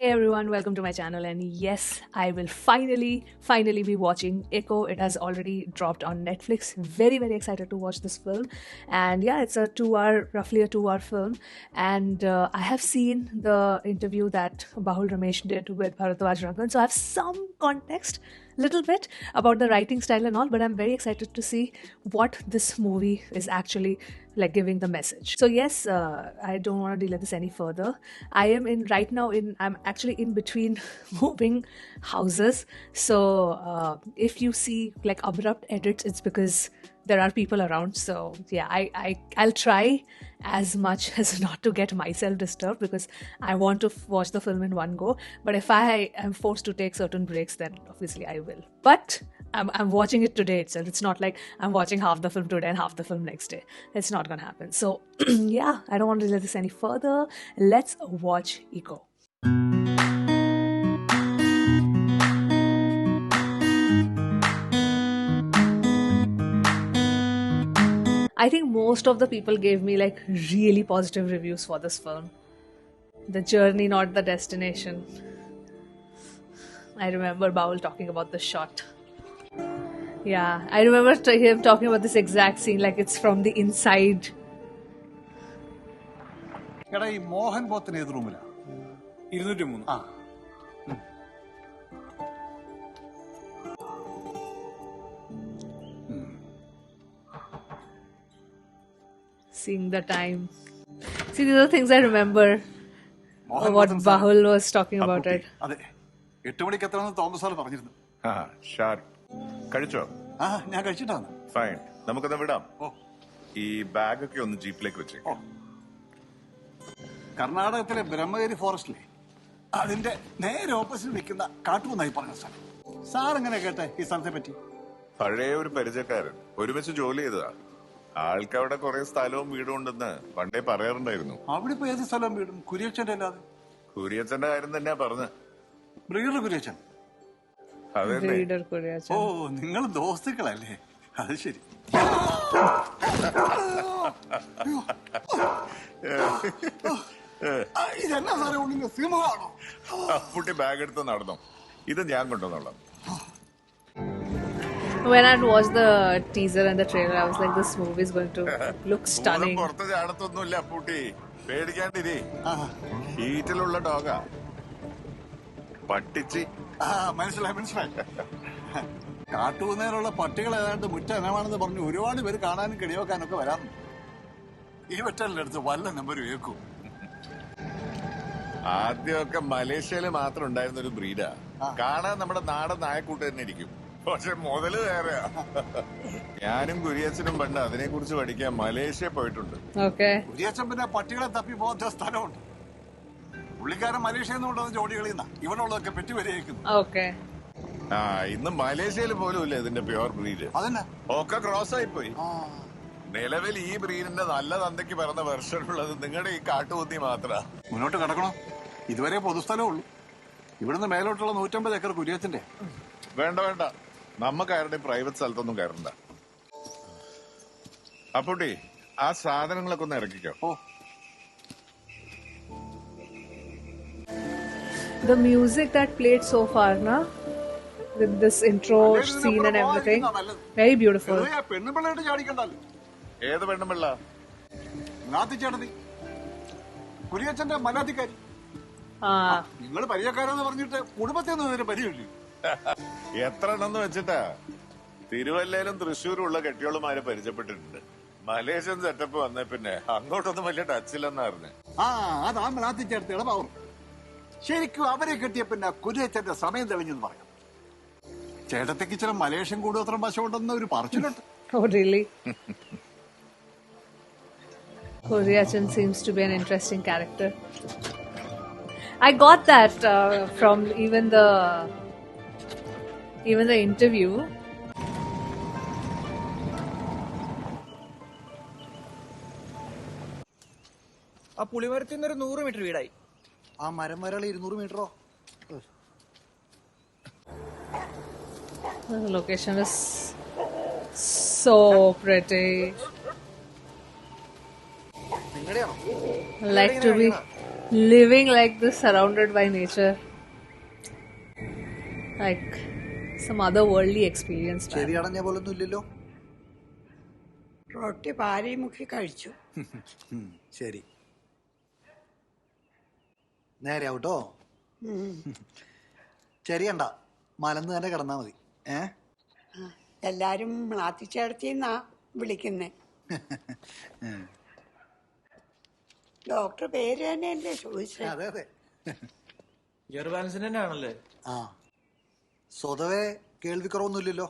Hey everyone, welcome to my channel. And yes, I will finally be watching Echo. It has already dropped on Netflix. Very excited to watch this film. And yeah, it's roughly a 2 hour film. And I have seen the interview that Bahul Ramesh did with Bharadwaj Rangan. So I have some context, little bit about the writing style and all, but I'm very excited to see what this movie is actually like giving the message. So yes, I don't want to delay this any further. I'm actually in between moving houses. So if you see like abrupt edits, it's because there are people around. So yeah, I'll try as much as not to get myself disturbed because I want to watch the film in one go. But if I am forced to take certain breaks, then obviously I will. But I'm watching it today itself. It's not like I'm watching half the film today and half the film next day. It's not gonna happen. So yeah, I don't want to delay this any further. Let's watch Eco. I think most of the people gave me like really positive reviews for this film. The journey, not the destination. I remember Baul talking about the shot. Yeah, I remember him talking about this exact scene like it's from the inside. എടാ ഈ മോഹൻ പോത്തിന് ഏത് റൂമിലാ? 203. ആ Seeing the time. See, these are the things I remember. Mohan What പോത്തിന് sir. Bahul was talking about it. അതെ 8 മണിക്ക് എത്തണമെന്ന് Thomas sir പറഞ്ഞിരുന്നു. ആ ഷാർപ്പ് കഴിച്ചോ? ആ ഞാൻ കഴിച്ചിട്ടാണ്. ഫൈൻ, നമുക്കൊന്ന് വിടാം. ഓ ഈ ബാഗൊക്കെ ഒന്ന് ജീപ്പിലേക്ക് വെച്ചേ. ഓ കർണാടകത്തിലെ ബ്രഹ്മഗിരി ഫോറസ്റ്റിലെ അതിന്റെ നേരെ ഓപ്പോസിറ്റ് നിൽക്കുന്ന കാട്ടുകുന്നായി പറഞ്ഞ സ്ഥലം. സാർ എങ്ങനെ കേട്ടെ ഈ സ്ഥലത്തെ പറ്റി? പഴയ ഒരു പരിചയക്കാരൻ ഒരുമിച്ച് ജോലി ചെയ്തതാ. ആൾക്കവിടെ കുറെ സ്ഥലവും വീടും ഉണ്ടെന്ന് പണ്ടേ പറയാറുണ്ടായിരുന്നു. അവിടെ ഇപ്പൊ ഏത് സ്ഥലവും വീടും കുരിയച്ചന്റെ അല്ലാതെ? കുര്യച്ചന്റെ കാര്യം തന്നെയാ പറഞ്ഞ. ബ്രിഗേഡർ കുരിയച്ചൻ. അതന്നെ. Reader Korea. ഓ നിങ്ങൾ ദോസ്തുക്കളല്ലേ? അത് ശരി. ഇതെന്നാ സാറേ ഉള്ളിൽ സിംഹമാണോ? അപ്പുട്ടി ബാഗ് എടുത്ത് നടന്നോ? ഇത് ഞാൻ കൊണ്ടുവന്നോളാം. When I watched the teaser and the trailer, I was like, this movie is going to look stunning. പുറത്ത് ചാടത്തൊന്നുമില്ല അപ്പൂട്ടി, പേടിക്കാണ്ടിരി. ആ ഹീറ്റിലുള്ള ഡോഗാ. പട്ടിച്ചി. മനസ്സിലായി. കാട്ടുകുന്നേലുള്ള പട്ടികൾ ഏതാണ്ട് മുറ്റനമാണെന്ന് പറഞ്ഞു ഒരുപാട് പേര് കാണാനും കിടിവെക്കാനൊക്കെ വരാറുണ്ട്. ഈ വെറ്റലിന്റെ അടുത്ത് വല്ല നമ്പർ കേൾക്കും. ആദ്യമൊക്കെ മലേഷ്യയില് മാത്രം ഉണ്ടായിരുന്ന ഒരു ബ്രീഡാ. കാണാൻ നമ്മുടെ നാടൻ നായക്കൂട്ട് തന്നെ ഇരിക്കും, പക്ഷെ മുതല് വേറെയാ. ഞാനും കുരിയച്ചനും പണ്ട് അതിനെ കുറിച്ച് പഠിക്കാൻ മലേഷ്യ പോയിട്ടുണ്ട്. കുരിയച്ചൻ പിന്നെ പട്ടികളെ തപ്പി പോകുന്ന സ്ഥലമുണ്ട്. പുള്ളിക്കാരൻ മലേഷ്യയിൽ നിന്ന് കൊണ്ടുവന്ന ജോഡികളിൽ നിന്നാ ഇവിടെ ഉള്ളതൊക്കെ പെറ്റി വരെയേക്കുന്നു. ആ ഇന്ന് മലേഷ്യയിൽ പോലും ഇല്ല ഇതിന്റെ പ്യുവർ ബ്രീഡ്. അതന്നെ ഒക്കെ ക്രോസ് ആയി പോയി. നിലവിൽ ഈ ബ്രീഡിന്റെ നല്ല തന്തയ്ക്ക് പറഞ്ഞ വെർഷൻ ഉള്ളത് നിങ്ങളുടെ ഈ കാട്ടുകുത്തി മാത്ര. മുന്നോട്ട് കിടക്കണോ? ഇതുവരെ പൊതുസ്ഥലമേ ഉള്ളൂ. ഇവിടുന്ന് മേലോട്ടുള്ള 150 ഏക്കർ കുരിയച്ചന്റെ. വേണ്ട, നമുക്ക് ആരുടെ പ്രൈവറ്റ് സ്ഥലത്തൊന്നും കയറണ്ട. അപ്പൂട്ടി ആ സാധനങ്ങളൊക്കെ ഒന്ന് ഇറക്കിക്കോ. ഓ The music that played so far, na? With this intro scene and everything. Very beautiful. പെണ്ണുപിള്ളയായിട്ട് ചാടിക്കണ്ടല്ലോ. ഏത് പെണ്ണുമ്പിള്ള? നാത്തിച്ചേട്ടത്തി കുരിയച്ചന്റെ മനാത്തിക്കാരി. നിങ്ങൾ പരിചയക്കാരെന്ന് പറഞ്ഞിട്ട് കുടുംബത്തിൽ നിന്ന് ഇതിന് പരിചയമില്ല. എത്ര എണ്ണെന്ന് വെച്ചിട്ടാ? തിരുവല്ലയിലും തൃശ്ശൂരും ഉള്ള കെട്ടിയോളുമാരെ പരിചയപ്പെട്ടിട്ടുണ്ട്. മലേഷ്യൻ സെറ്റപ്പ് വന്ന പിന്നെ അങ്ങോട്ടൊന്നും വലിയ ടച്ചില്ലെന്നാ പറഞ്ഞത്. അതാ മനാത്തിച്ചേട്ടത്തിയുടെ പവർ. ശരിക്കും അവരെ കെട്ടിയ പിന്നെ കുരിയച്ചന്റെ സമയം തെളിഞ്ഞെന്ന് പറയാം. ചേട്ടത്തേക്ക് ചില മലേഷ്യൻ കൂടുതൽ വശമുണ്ടെന്ന് ഒരു പറച്ചിലുണ്ട്. Oh, really? Koryachan seems to be an interesting character. I got that from even the interview. ആ പുളിമരത്തിൽ നിന്ന് 100 മീറ്റർ വീടായി. ആ മരം വരളി 200 മീറ്ററോ? The location is so pretty. നിങ്ങളുടെയാണോ? Like to be living like this, surrounded by nature, like some otherworldly experience. Man. ചെവി അടഞ്ഞ പോലൊന്നും ഇല്ലല്ലോ. റൊട്ടി പാരി മുക്കി കഴിച്ചു. ശരി, നേരെ ആവട്ടോ. ശരിയണ്ട, മലന്ന് തന്നെ കിടന്നാ മതി. എല്ലാരും മാത്തിച്ചേർത്തിന്നാ വിളിക്കുന്നേ. ഡോക്ടർ പേര് തന്നെയല്ലേ ചോദിച്ചത്? അതെ അതെ. ഇയർ ബാലൻസിന് തന്നെ ആണല്ലേ? ആ, സ്വതവേ കേൾവിക്കുറവൊന്നുമില്ലല്ലോ.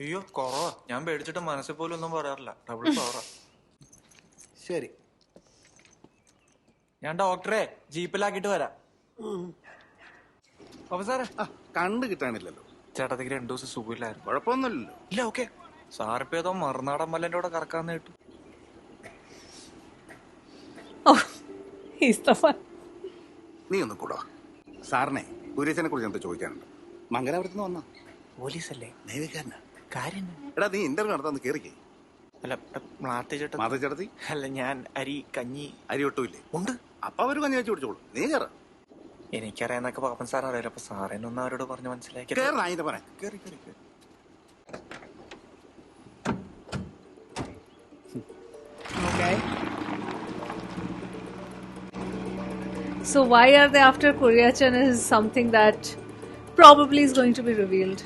അയ്യോ കുറവാ. ഞാൻ പേടിച്ചിട്ട് മനസ്സിൽ പോലും ഒന്നും പറയാറില്ല. ഡബിൾ പവറാ. ശരി, ഞാൻ ഡോക്ടറെ ജീപ്പിലാക്കിട്ട് വരാം. അപ്പൊ സാറേ കണ്ടു കിട്ടാനില്ലല്ലോ. ചേട്ടത്തിക്ക് 2 ദിവസം സുഖമില്ലായിരുന്നു. കുഴപ്പമൊന്നുമില്ലല്ലോ. ഇല്ല, ഓക്കെ. സാറിപ്പോ ഏതോ മറുനാടൻ മല്ലന്റെ കൂടെ കറക്കാന്ന് കേട്ടു. Oh, he's the one. നീ ഒന്ന് കൂടാ. സാറിനെ കുര്യച്ചനെ കുറിച്ച് എന്താ ചോദിക്കാനുണ്ട്? മംഗലാപുരത്ത് നിന്ന് വന്നാ പോലീസല്ലേ? നേവിക്കാരനാ. കാര്യം എടാ, നീ ഇന്റർവ്യൂ നടത്താന്ന് കേറിക്കേ. അല്ല, മാത്തേച്ചേട്ടൻ. മാതച്ചേട്ടത്തി അല്ല, ഞാൻ അരി കഞ്ഞി അരി ഒട്ടുമില്ലേ? ഉണ്ട്. അപ്പൊ അവര് കഞ്ഞി വെച്ച് പിടിച്ചോളൂ. നീ കയറ. എനിക്കറിയാന്നൊക്കെ പാപ്പൻ സാർ അറിയാലോ. അപ്പൊ സാറിനൊന്നും അവരോട് പറഞ്ഞ് മനസ്സിലാക്കി. കേറ, അതിന്റെ പറയാം. കേറി കേറി കേറി. Okay. So why are they after Kuryachan is something that probably is going to be revealed.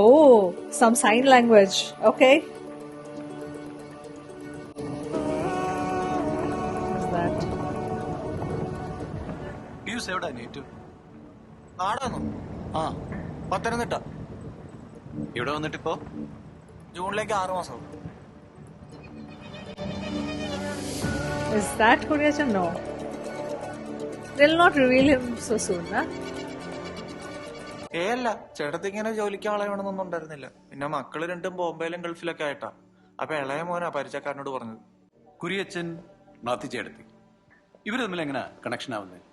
Oh, some sign language. Okay. What's that? നാടാന്നോ? ആ, പത്തനംതിട്ട. ഇവിടെ വന്നിട്ടിപ്പോ ജൂണിലേക്ക് 6 മാസം. Is that Kuryachan? No. They'll not reveal him so soon, huh? അല്ല, ചേട്ടത്തി ഇങ്ങനെ ജോലിക്ക് ആളെ വേണമെന്നൊന്നും ഉണ്ടായിരുന്നില്ല. പിന്നെ മക്കള് 2 ബോംബെയിലും ഗൾഫിലൊക്കെ ആയിട്ടാ. അപ്പൊ ഇളയ മോനാ പരിചയക്കാരനോട് പറഞ്ഞത്. കുര്യച്ചൻ മാത്തിച്ചേടത്തി ഇവര് തമ്മിൽ എങ്ങനെ കണക്ഷൻ ആവുന്നത്?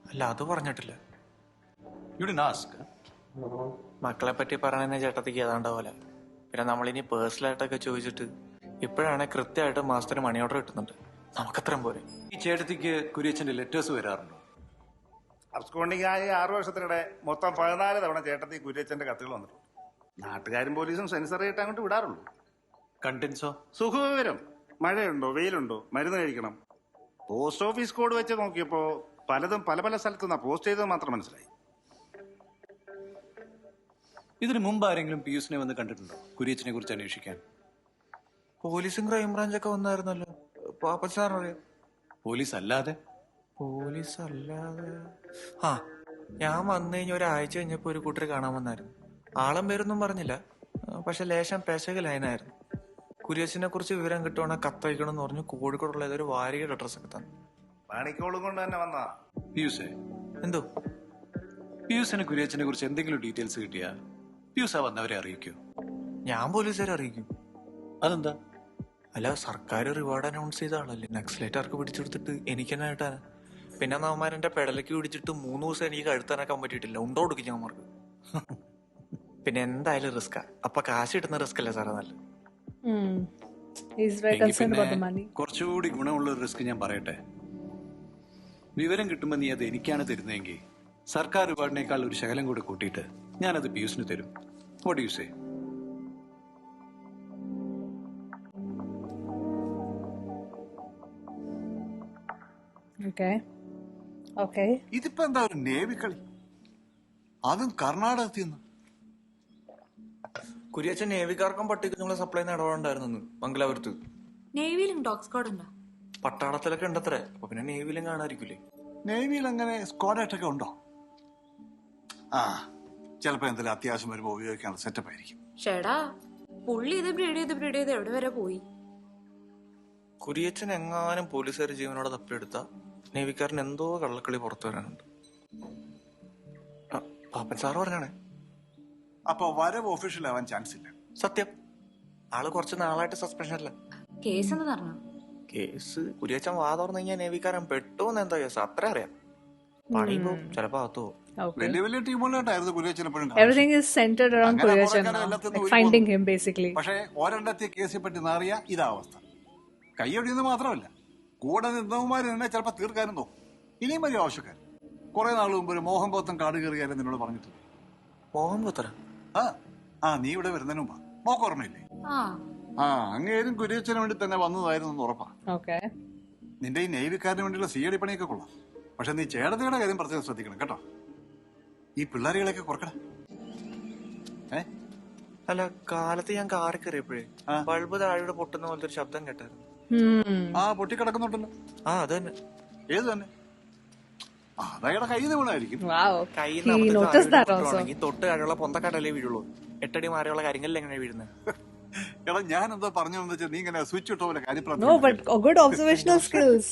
അല്ല, അത് പറഞ്ഞിട്ടില്ല. ഇവിടെ ആസ്ക്. മക്കളെ പറ്റി പറയണ ചേട്ടത്തിക്ക് ഏതാണ്ട പോലെ. പിന്നെ നമ്മളിനി പേഴ്സണലായിട്ടൊക്കെ ചോദിച്ചിട്ട് ഇപ്പോഴാണ് കൃത്യമായിട്ട് മാസത്തിന് മണി ഓർഡർ കിട്ടുന്നുണ്ട്. നമുക്കത്രയും പോലെ. ഈ ചേട്ടത്തിക്ക് കുര്യച്ചന്റെ ലെറ്റേഴ്സ് വരാറുണ്ടോ? അബ്സ്കോണ്ടിങ് ആയി 6 വർഷത്തിനിടെ മൊത്തം 14 തവണ ചേട്ടത്തി കുര്യച്ചന്റെ കത്തുകൾ വന്നിട്ടുണ്ട്. നാട്ടുകാരും പോലീസും സെൻസർ ചെയ്തിട്ട് അങ്ങോട്ട് വിടാറുള്ളൂ. കണ്ടൻസോ? സുഖവിവരം, മഴയുണ്ടോ, വെയിലുണ്ടോ, മരുന്ന് കഴിക്കണം. പോസ്റ്റ് ഓഫീസ് കോഡ് വെച്ച് നോക്കിയപ്പോ പലതും പല പല സ്ഥലത്തുനിന്നാ പോസ്റ്റ് ചെയ്തത് മാത്രം മനസ്സിലായി. ഇതിനു മുമ്പ് ആരെങ്കിലും പിയൂസിനെ വന്ന് കണ്ടിട്ടുണ്ടോ കുര്യച്ചനെ കുറിച്ച് അന്വേഷിക്കാൻ? പോലീസും ക്രൈംബ്രാഞ്ചൊക്കെ വന്നായിരുന്നല്ലോ. പാപ്പൻ സാറിനറിയാം. പോലീസ് അല്ലാതെ? പോലീസ് അല്ലാതെ ആ, ഞാൻ വന്നു കഴിഞ്ഞ ഒരാഴ്ച കഴിഞ്ഞപ്പോ ഒരു കൂട്ടർ കാണാൻ വന്നായിരുന്നു. ആളും പേരൊന്നും പറഞ്ഞില്ല. പക്ഷെ ലേശം പെശക ലൈനായിരുന്നു. കുര്യച്ചനെ കുറിച്ച് വിവരം കിട്ടുവാണെങ്കിൽ കത്തയക്കണം എന്ന് പറഞ്ഞു. കോഴിക്കോടുള്ള ഏതൊരു വാരികയുടെ അഡ്രസ് ഒക്കെ തന്നു. പണിക്കോളും കൊണ്ട് തന്നെ വന്നാ. പിയൂസേ, എന്തോ? പിയൂസിന് കുര്യച്ചനെ കുറിച്ച് എന്തെങ്കിലും ഡീറ്റെയിൽസ് കിട്ടിയാ പിയൂസ് വന്നവരെ അറിയിക്കൂ. ഞാൻ പോലീസുകാരെ അറിയിക്കും. അതെന്താ? അല്ല, സർക്കാർ റിവാർഡ് അനൗൺസ് ചെയ്ത ആളല്ലേ. നക്സലേറ്റാർക്ക് പിടിച്ചെടുത്തിട്ട് എനിക്ക് തന്നെ കിട്ടാൻ. പിന്നെ നമ്മമാരെന്റെ പെടലേക്ക് പിടിച്ചിട്ട് 3 ദിവസം എനിക്ക് കഴുത്താനൊക്കാൻ പറ്റിയിട്ടില്ല. ഉണ്ടോ കൊടുക്കും ഞമ്മർക്ക്. പിന്നെ എന്തായാലും റിസ്കാ. അപ്പൊ കാശ് കിട്ടുന്ന റിസ്ക് അല്ലേ സാറേ നല്ലത്? He's very concerned about the money. കുറച്ചുകൂടി ഗുണമുള്ള ഒരു റിസ്ക് ഞാൻ പറയട്ടെ. വിവരം കിട്ടുമ്പോ നീ അത് എനിക്കാണ് തരുന്നതെങ്കിൽ സർക്കാർ റിവാർഡിനേക്കാൾ ഒരു ശകലം കൂടെ കൂട്ടിയിട്ട് ഞാനത് പിയൂസിന് തരും. What do you say? Okay. ഇതിപ്പോ എന്താ ഒരു നേവി കളി, അതും കർണാടകത്തിൽ നിന്ന്. കുര്യച്ചൻ നേവിക്കാർക്കും പട്ടിക്കുഞ്ഞുങ്ങളെ സപ്ലൈ ചെയ്യുന്ന ഇടപാടുണ്ടായിരുന്നു മംഗലാപുരത്ത്. നേവിയിലും ഡോഗ് സ്ക്വാഡ് ഉണ്ടോ? പട്ടാളത്തിലൊക്കെ ഉണ്ടത്രേ. അപ്പൊ പിന്നെ നേവിയിലും കാണാതിരിക്കൂലേ? നേവിയിൽ അങ്ങനെ സ്ക്വാഡായിട്ടൊക്കെ ഉണ്ടോ? ആ, ചിലപ്പോ എന്തെങ്കിലും അത്യാവശ്യം വരുമ്പോ ഉപയോഗിക്കാനുള്ള സെറ്റപ്പ് ആയിരിക്കും. ഷേടാ, പുള്ളി ഇത് ബ്രീഡ് ചെയ്ത് എവിടെ വരെ പോയി? കുര്യച്ചൻ എങ്ങാനും പോലീസുകാർ ജീവനോടെ തപ്പിയെടുത്ത നേവിക്കാരൻ എന്തോ കള്ളക്കളി പുറത്തു വരാനുണ്ട്. പാപ്പൻ സാറ് പറഞ്ഞാണേ. അപ്പൊ വരവ് ഒഫീഷ്യൽ ആവാൻ ചാൻസ് ഇല്ല. സത്യം. ആള് കുറച്ച് നാളായിട്ട് സസ്പെൻഷനല്ല. കേസ് എന്ന് പറഞ്ഞോ? കേസ് കുര്യച്ചൻ വാ തുറന്നു കഴിഞ്ഞാൽ നേവിക്കാരൻ പെട്ടോന്ന് എന്താ കേസ് അത്ര അറിയാം. പണി പോവും, ചിലപ്പോ അകത്തോ. വലിയ വലിയ ടീമുകളായിട്ടായിരുന്നു കുര്യച്ചൻ എപ്പോഴും. Everything is centered around Kuryachan now. Like finding him basically. പക്ഷെ ഒരെണ്ണത്തെ കേസിനെ പറ്റി അറിയാ ഇതാ അവസ്ഥ. കൈയൊഴിയുന്നത് മാത്രമല്ല, കൂടെ നിന്നവന്മാര് തന്നെ ചിലപ്പോ തീർക്കാനും നോക്കും. ഇനിയും വലിയ ആവശ്യക്കാർ. കുറെ നാൾ മുമ്പ് ഒരു മോഹൻ പോത്തൻ കാട് കയറിയാലും നിന്നോട് പറഞ്ഞിട്ടില്ല. മോഹൻ പോത്തര? ആ നീ ഇവിടെ വരുന്നതിന് മുമ്പാ. മോക്ക് ഓർമ്മയില്ലേ? അങ്ങേരും കുര്യച്ചന് വേണ്ടി തന്നെ വന്നതായിരുന്നു ഉറപ്പാ. നിന്റെ ഈ നേവിക്കാരന് വേണ്ടിയുള്ള സീയടി പണിയൊക്കെ കൊള്ളാം. പക്ഷെ നീ ചേട്ടത്തിയുടെ കാര്യം പ്രത്യേകം ശ്രദ്ധിക്കണം കേട്ടോ. ഈ പിള്ളേരുകളെയൊക്കെ കുറക്കണം. അല്ല, കാലത്ത് ഞാൻ കാറി കയറിയപ്പോഴേ ബൾബ് താഴെ പൊട്ടുന്ന പോലത്തെ ഒരു ശബ്ദം കേട്ടായിരുന്നു. പൊട്ടിക്കിടക്കുന്നുണ്ടല്ലോ. അത് തന്നെ. ഏത് തന്നെ? അതയാളുടെ കയ്യിൽ നിന്ന് വീണായിരിക്കും. തൊട്ട് താഴെയുള്ള പൊന്തക്കാടല്ലേ വീഴുള്ളൂ. 8 അടി മാറിയുള്ള കാര്യങ്ങളിൽ എങ്ങനെ വീഴുന്നത്? എടാ ഞാൻ എന്താ പറഞ്ഞതെന്ന് വെച്ചാൽ നീ ഇങ്ങനെ സ്വിച്ച് ഇട്ട പോലെ കാര്യം. No, but good observational skills.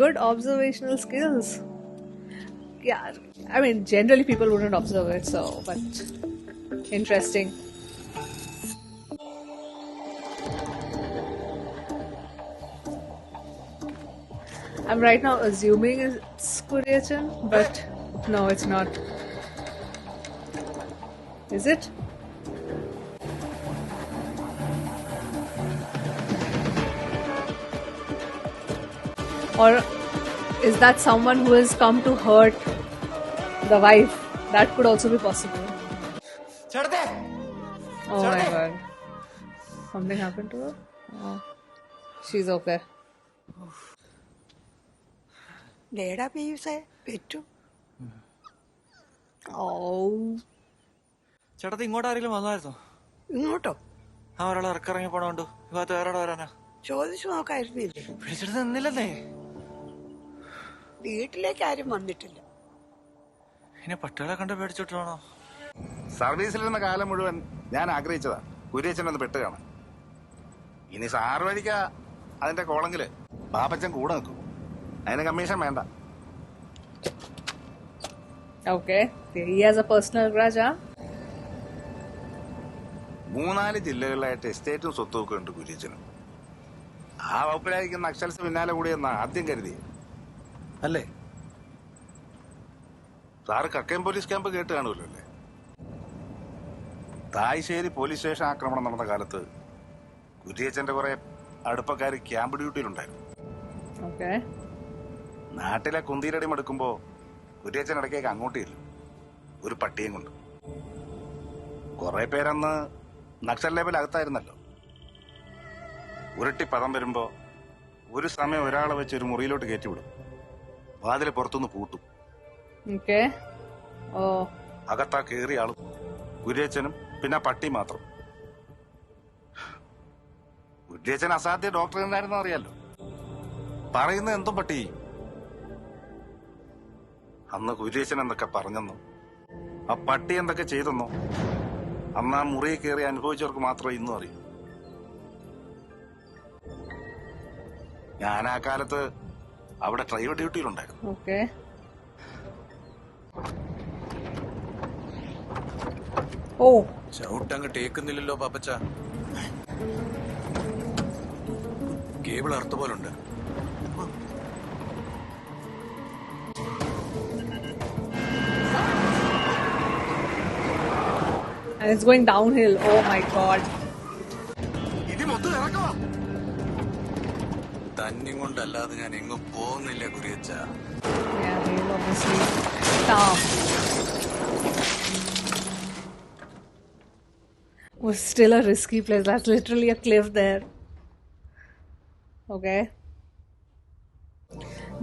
Good observational skills. Yeah, I mean, generally people wouldn't observe it, so, but interesting. I'm right now assuming it's Kuryachan, but no, it's not. Is it? Or is that someone who has come to hurt the wife? That could also be possible. Oh my god. Something happened to her? Oh. She's okay. ഡേടാ പീയൂസേ പെറ്റു. ചേട്ടത്തി ഇങ്ങോട്ട് ആരെങ്കിലും വന്നായിരുന്നോ? ഇങ്ങോട്ടോ? ഒരാളെ ഇറക്കിറങ്ങി പോണോണ്ടു. ഇവത്ത് വേറെ വരാനാ? ചോദിച്ചു നോക്കായിരുന്നില്ലേ? വിളിച്ചിട്ട് നിന്നില്ലെന്നേ. വീട്ടിലേക്ക് ആരും വന്നിട്ടില്ല. ഇനി പട്ടികളെ കണ്ട് പേടിച്ചിട്ടാണോ? സർവീസിലിരുന്ന കാലം മുഴുവൻ ഞാൻ ആഗ്രഹിച്ചതാ കുര്യച്ചനൊന്ന് പെട്ട് കാണാൻ. ഇനി സാറ് വഴിക്ക അതിന്റെ കോളങ്കില് ബാപ്പച്ചൻ കൂടെ നിൽക്കും. അതിന് കമ്മീഷൻ വേണ്ട. Okay. He has a personal grudge, huh? 3-4 ജില്ലകളിലായിട്ട് എസ്റ്റേറ്റും സ്വത്തും ഒക്കെ ഉണ്ട് കുര്യച്ചനും. ആ വകുപ്പിലായിരിക്കും നക്സൽസ് പിന്നാലെ കൂടിയെന്ന ആദ്യം കരുതി അല്ലേ? സാറ് കക്കയം പോലീസ് ക്യാമ്പ് കേട്ട് കാണുമല്ലോ അല്ലേ? തായ്ശ്ശേരി പോലീസ് സ്റ്റേഷൻ ആക്രമണം നടന്ന കാലത്ത് കുര്യച്ചന്റെ കുറെ അടുപ്പക്കാര് ക്യാമ്പ് ഡ്യൂട്ടിയിലുണ്ടായിരുന്നു. നാട്ടിലെ കുന്തീരടി മടുക്കുമ്പോ കുര്യച്ചൻ ഇടയ്ക്കേക്ക് അങ്ങോട്ടില്ല, ഒരു പട്ടിയും കൊണ്ട്. കുറെ പേരന്ന് നക്സൽ ലേബൽ അകത്തായിരുന്നല്ലോ. ഉരുട്ടി പദം വരുമ്പോ ഒരു സമയം ഒരാളെ വെച്ച് ഒരു മുറിയിലോട്ട് കയറ്റിവിടും. വാതില് പുറത്തുനിന്ന് പൂട്ടും. അകത്താ കേറിയ ആളും കുര്യച്ചനും പിന്നെ പട്ടി മാത്രം. കുര്യച്ചൻ അസാധ്യ ഡോക്ടർ ഉണ്ടായിരുന്നോ അറിയാലോ. പറയുന്ന എന്തും പട്ടി. അന്ന് കുര്യച്ചൻ എന്തൊക്കെ പറഞ്ഞെന്നോ ആ പട്ടി എന്തൊക്കെ ചെയ്തെന്നോ അന്ന് ആ മുറിയിൽ കയറി അനുഭവിച്ചവർക്ക് മാത്രമേ ഇന്നും അറിയൂ. ഞാൻ ആ കാലത്ത് അവിടെ ഡ്രൈവർ ഡ്യൂട്ടിയിലുണ്ടായിരുന്നു. ചവിട്ടങ്ങ് ടേക്കുന്നില്ലല്ലോ പാപ്പച്ച. കേബിൾ അർത്ഥ പോലുണ്ട്. And it's going downhill. Oh my god. തന്നെയും കൊണ്ടല്ലാതെ ഞാൻ എങ്ങും പോകുന്നില്ല കുര്യച്ച. Yeah, he'll obviously stop. Was still a risky place. That's literally a cliff there. Okay.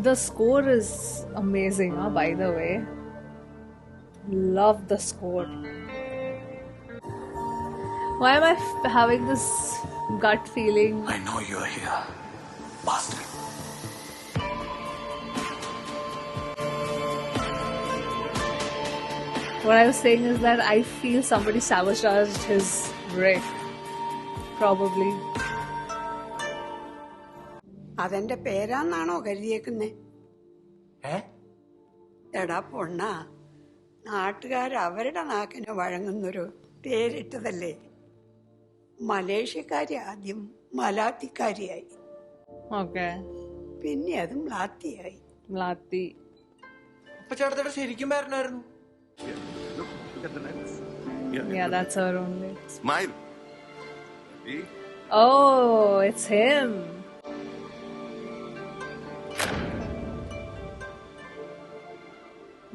The score is amazing, huh, by the way. Love the score. Why am I having this gut feeling? I know you're here, bastard. What I was saying is that I feel somebody sabotaged his rig. Probably. അതെന്റെ പേരാന്നാണോ കരുതിയേക്കുന്നേ? എടാ പൊണ്ണ, നാട്ടുകാർ അവരുടെ നാക്കിന് വഴങ്ങുന്നൊരു പേരിട്ടതല്ലേ. മലേഷ്യക്കാരി ആദ്യം മലാത്തിക്കാരിയായി, പിന്നെ അത് മ്ലാത്തിയായി. അപ്പൊ ചേട്ടത്തോടെ ശരിക്കും പേരനായിരുന്നു. Yeah, that's her only. Smile. Oh, it's him.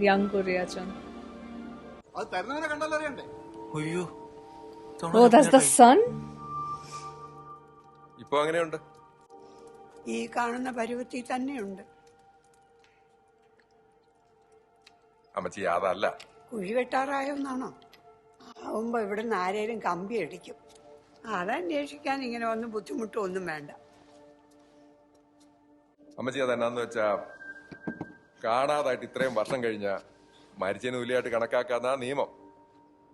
Young Kuriachan. അത് തരുന്നവനെ കണ്ടാലും അറിയണ്ടേ? അയ്യോ Oh, that's the son? ഇപ്പൊ അങ്ങനെയുണ്ട്. ഈ കാണുന്ന പരുവത്തിൽ തന്നെയുണ്ട്. അമ്മച്ചി അതല്ല. കുഴി വെട്ടാറായോന്നാണോ? ആവുമ്പോ ഇവിടുന്ന് ആരേലും കമ്പി അടിക്കും. അതന്വേഷിക്കാൻ ഇങ്ങനെ ഒന്നും ബുദ്ധിമുട്ടൊന്നും വേണ്ട. അമ്മച്ചി അതെന്നാന്ന് വെച്ചാ കാണാതായിട്ട് ഇത്രയും വർഷം കഴിഞ്ഞ മരിച്ചതിന് തുല്യമായിട്ട് കണക്കാക്കാന്നാ നിയമം.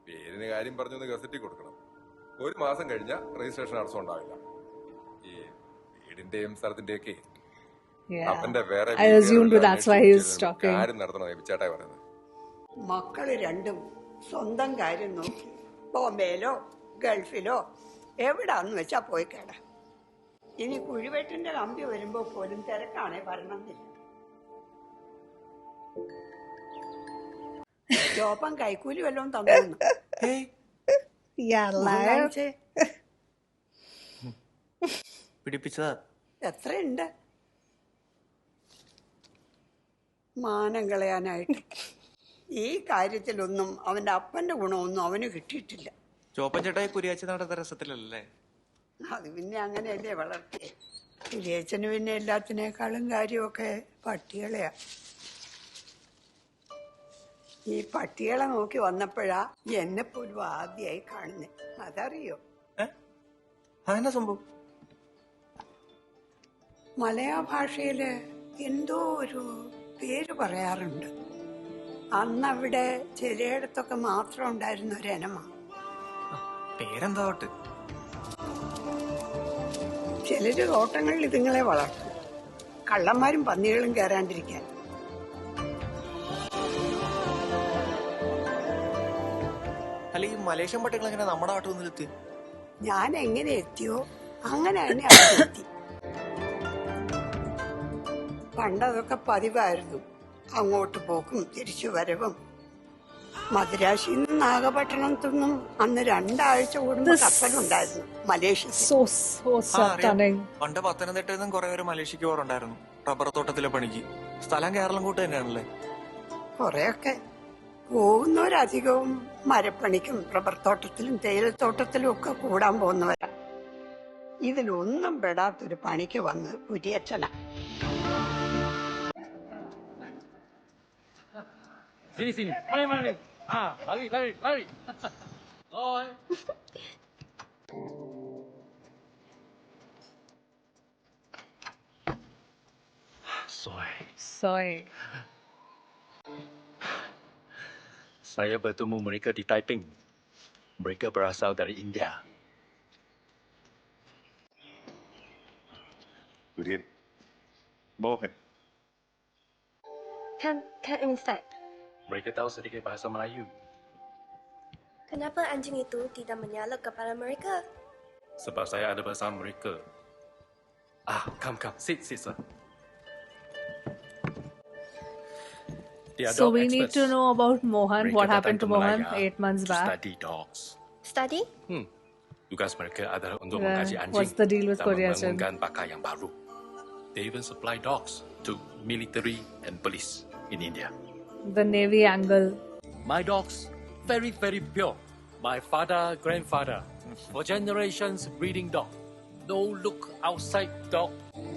പേരിന് കാര്യം പറഞ്ഞൊന്ന് ഗസറ്റിൽ കൊടുക്കണം. 1 മാസം കഴിഞ്ഞ രജിസ്ട്രേഷൻ അടക്കം ഉണ്ടാവില്ല. ഈ വീടിന്റെയും സ്ഥലത്തിന്റെയൊക്കെ അവന്റെ വേറെ കാര്യം നടത്തണം ചേട്ടായി പറയുന്നത്. മക്കള് രണ്ടും സ്വന്തം കാര്യം നോക്കി ബോംബെയിലോ ഗൾഫിലോ എവിടാന്ന് വെച്ചാ പോയി കേട. ഇനി കുഴിവെട്ടിന്റെ കമ്പി വരുമ്പോ പോലും തിരക്കാണേ വരണമെന്നില്ല. ജോപ്പം കൈക്കൂലി വല്ലതും തന്നു പിടിപ്പിച്ചതാ. എത്രയുണ്ട് മാനം കളയാനായിട്ട്? ഈ കാര്യത്തിലൊന്നും അവന്റെ അപ്പന്റെ ഗുണമൊന്നും അവന് കിട്ടിയിട്ടില്ല. ചോപ്പൻ ചേട്ടായി കുരിയാച്ചി നടന്ന രസത്തിലല്ലേ? അത് പിന്നെ അങ്ങനെയല്ലേ വളർത്തിയേ. കുരിയച്ചന് പിന്നെ എല്ലാത്തിനേക്കാളും കാര്യമൊക്കെ പട്ടികളെയാ. ഈ പട്ടികളെ നോക്കി വന്നപ്പോഴാ എന്നെ പോലും ആദ്യമായി കാണുന്നേ. അതറിയോ? അങ്ങനെ സംഭവം മലയാള ഭാഷയില് എന്തോ ഒരു പേര് പറയാറുണ്ട്. അന്നവിടെ ചിലയിടത്തൊക്കെ മാത്രം ഉണ്ടായിരുന്ന ഒരു ഇനമാ. പേരെന്താവട്ടെ. ചിലര് തോട്ടങ്ങളിൽ ഇതുങ്ങളെ വളർത്തും, കള്ളന്മാരും പന്നികളും കയറാണ്ടിരിക്കാൻ. അല്ല ഈ മലേഷ്യൻ പട്ടികൾ എങ്ങനെ നമ്മുടെ നാട്ടിൽ വന്നിലെത്തി? ഞാൻ എങ്ങനെ എത്തിയോ അങ്ങനെ തന്നെ അവിടെ എത്തി. പണ്ടതൊക്കെ പതിവായിരുന്നു, അങ്ങോട്ട് പോക്കും തിരിച്ചു വരവും. മദ്രാശിയിൽ നിന്ന് നാഗപട്ടണത്തു നിന്നും അന്ന് 2 ആഴ്ച കൂടുമ്പോ കപ്പലുണ്ടായിരുന്നു മലേഷ്യ. പണ്ട് പത്തനംതിട്ടയിൽ നിന്നും കുറെ പേര് മലേഷ്യക്ക് പോറുണ്ടായിരുന്നു റബ്ബർ തോട്ടത്തിലെ പണിക്ക്. സ്ഥലം കേരളം കൂട്ട് തന്നെയാണല്ലേ? കൊറേയൊക്കെ പോകുന്നവരധികവും മരപ്പണിക്കും റബ്ബർ തോട്ടത്തിലും തേയിലത്തോട്ടത്തിലും ഒക്കെ കൂടാൻ പോകുന്നവരാ. ഇതിലൊന്നും പെടാത്തൊരു പണിക്ക് വന്ന് കുരിയച്ചന. Soy. Saya bertemu mereka di Taiping. Mereka berasal dari India. Kurian Mohan. Kan Ustaz. Mereka tahu sedikit bahasa Melayu. Kenapa anjing itu tidak menyalak kepala mereka? Sebab saya ada bersama mereka. Come. Sit, sir. So we need to know about Mohan. What happened to Mohan 8 months back? Study dogs. Study? Tugas mereka adalah untuk mengkaji anjing. What's the deal with Korea? Dan mengembangkan pakai yang baru. They even supply dogs to military and police in India. The Navy angle. My dogs, very, very pure. My father, grandfather, for generations breeding dog. No look outside dog,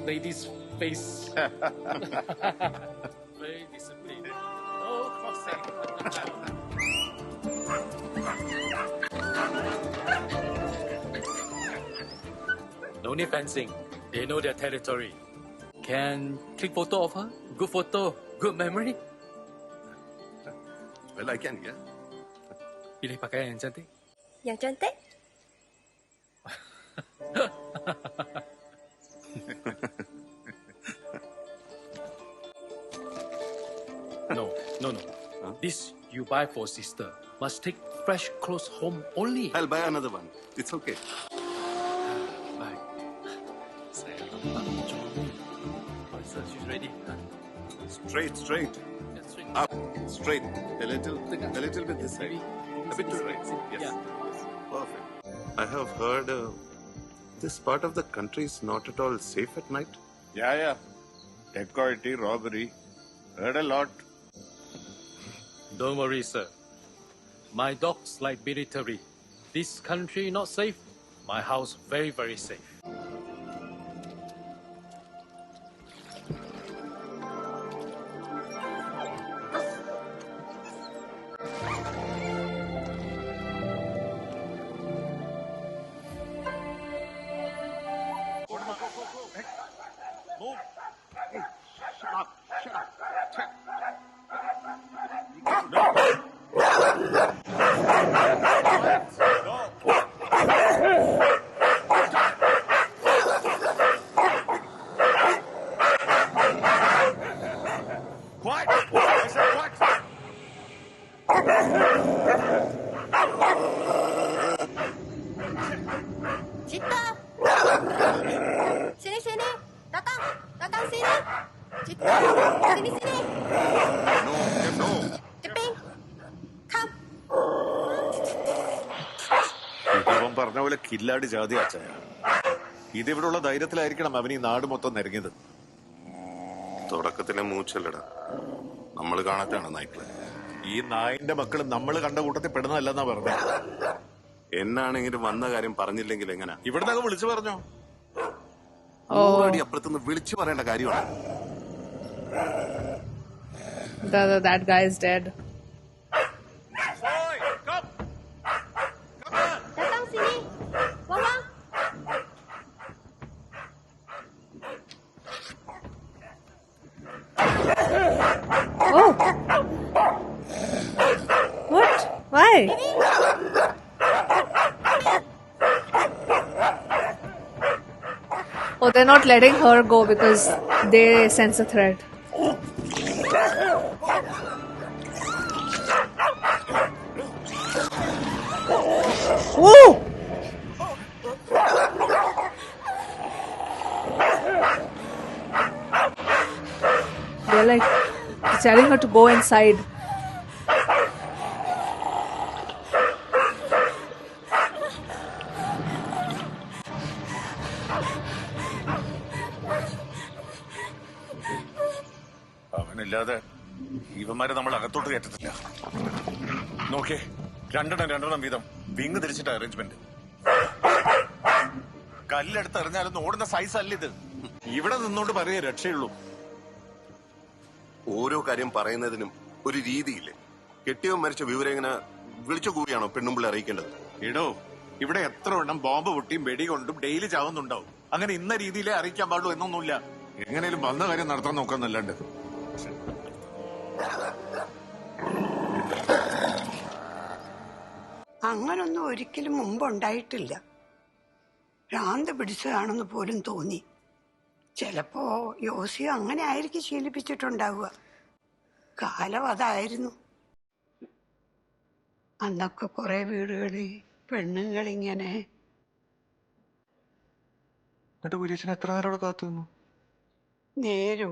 lady's face. Very disciplined. No crossing. No need fencing. They know their territory. Can click photo of her? Good photo, good memory. Well, I can, yeah. Pilih pakaian yang cantik. Yang cantik? No. This you buy for sister. Must take fresh clothes home only. I'll buy another one. It's okay. Bye. Saya lupa Johnny. Oh, sir, she's ready. Straight. That's right. Up, straight. A little bit this side. A bit to right. Yes. Yeah. Perfect. I have heard This part of the country is not at all safe at night. Yeah. Dacoity, robbery. Heard a lot. Don't worry, sir. My dog's like military. This country not safe. My house very, very safe. Cita! Sini. Datang sini. Cita, sini. No. Ceping. Come. അവൻ പറഞ്ഞ പോലെ കില്ലാടി ജാതി അച്ഛയ. ഇതിവിടുള്ള ധൈര്യത്തിലായിരിക്കണം അവൻ ഈ നാട് മൊത്തം നിരങ്ങിയത്. തുടക്കത്തിലെ മൂച്ചല്ലട, നമ്മൾ കാണാത്താണ് നായ്ക്കളെ. ഈ നായിന്റെ മക്കൾ നമ്മൾ കണ്ട കൂട്ടത്തിൽ പെടുന്നതല്ലെന്നാ പറഞ്ഞത്. എന്നാണെങ്കിലും വന്ന കാര്യം പറഞ്ഞില്ലെങ്കിൽ എങ്ങനെ? ഇവിടുന്ന് വിളിച്ചു പറഞ്ഞോ? നൂറടി അപ്പുറത്തുനിന്ന് വിളിച്ചു പറയേണ്ട കാര്യമാണ്. That guy is dead. Datang sini. Bawang. Oh. What? Why? Oh, they're not letting her go because they sense a threat. Woo! They're like telling her to go inside. അവനില്ലാതെ ഇവന്മാരെ നമ്മൾ അകത്തോട്ട് കയറ്റത്തില്ല. നോക്കേ, രണ്ടെണ്ണം വീതം വിങ് തിരിച്ചിട്ട് അറേഞ്ച്മെന്റ്. കല്ലെടുത്ത് എറിഞ്ഞാലൊന്നും ഓടുന്ന size അല്ല ഇത്. ഇവിടെ നിന്നോണ്ട് പറയേ രക്ഷയുള്ളൂ. ഓരോ കാര്യം പറയുന്നതിനും ഒരു രീതിയില്ലേ? കെട്ടിയവൻ മരിച്ച വിവരം എങ്ങനെ വിളിച്ചു കൂടിയാണോ പെണ്ണുമ്പിള്ളി അറിയിക്കേണ്ടത്? ഇടോ, ഇവിടെ എത്ര എണ്ണം ബോംബ് പൊട്ടിയും വെടികൊണ്ടും ഡെയിലി ചാവുന്നുണ്ടാവും. അങ്ങനെ ഇന്ന രീതിയിലേ അറിയിക്കാൻ പാടുള്ളൂ എന്നൊന്നുമില്ല. എങ്ങനെയും വന്ന കാര്യം നടത്താൻ നോക്കാന്നല്ലാണ്ട്. അങ്ങനൊന്നും ഒരിക്കലും മുമ്പുണ്ടായിട്ടില്ല. ഭ്രാന്ത് പിടിച്ചതാണെന്ന് പോലും തോന്നി. ചിലപ്പോ യോസിയോ അങ്ങനെ ആയിരിക്കും ശീലിപ്പിച്ചിട്ടുണ്ടാവുക. കാലം അതായിരുന്നു. അന്നൊക്കെ കുറെ വീടുകളിൽ പെണ്ണുങ്ങളിങ്ങനെ. എന്നിട്ട് കുര്യച്ചൻ എത്ര നേരം അവിടെ കാത്തു നിന്നു? നേരോ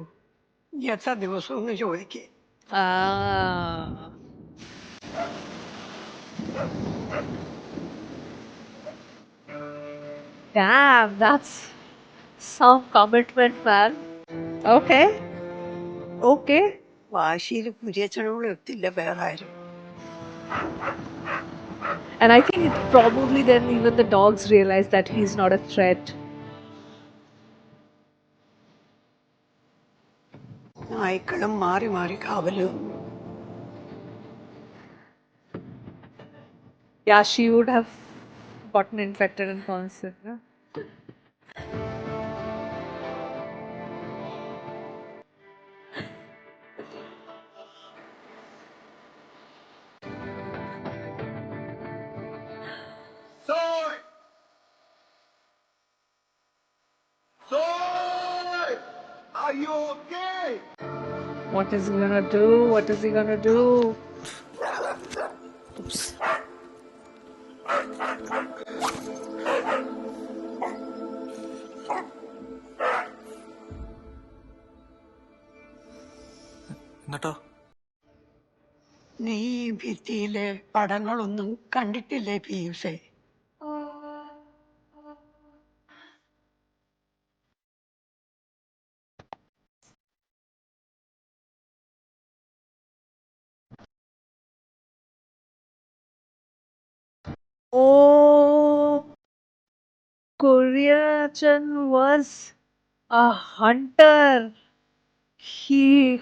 എത്ര ദിവസം ഒന്ന് ചോദിക്കേ. Damn, that's some commitment, man. Okay. വാശിയിൽ കുര്യച്ചനോട് എത്തില്ല വേറെ ആരും. And I think probably then even the dogs realize that he's not a threat. നായ്ക്കളും മാറി മാറി കാവലും. Yeah, she would have gotten infected and constant. No? Are you okay? What is he gonna do? Oops. എന്നിട്ടോ? നീ ഭിത്തിയിലെ പടങ്ങളൊന്നും കണ്ടിട്ടില്ലേ പീയൂസേ? Oh, Korean was a hunter. He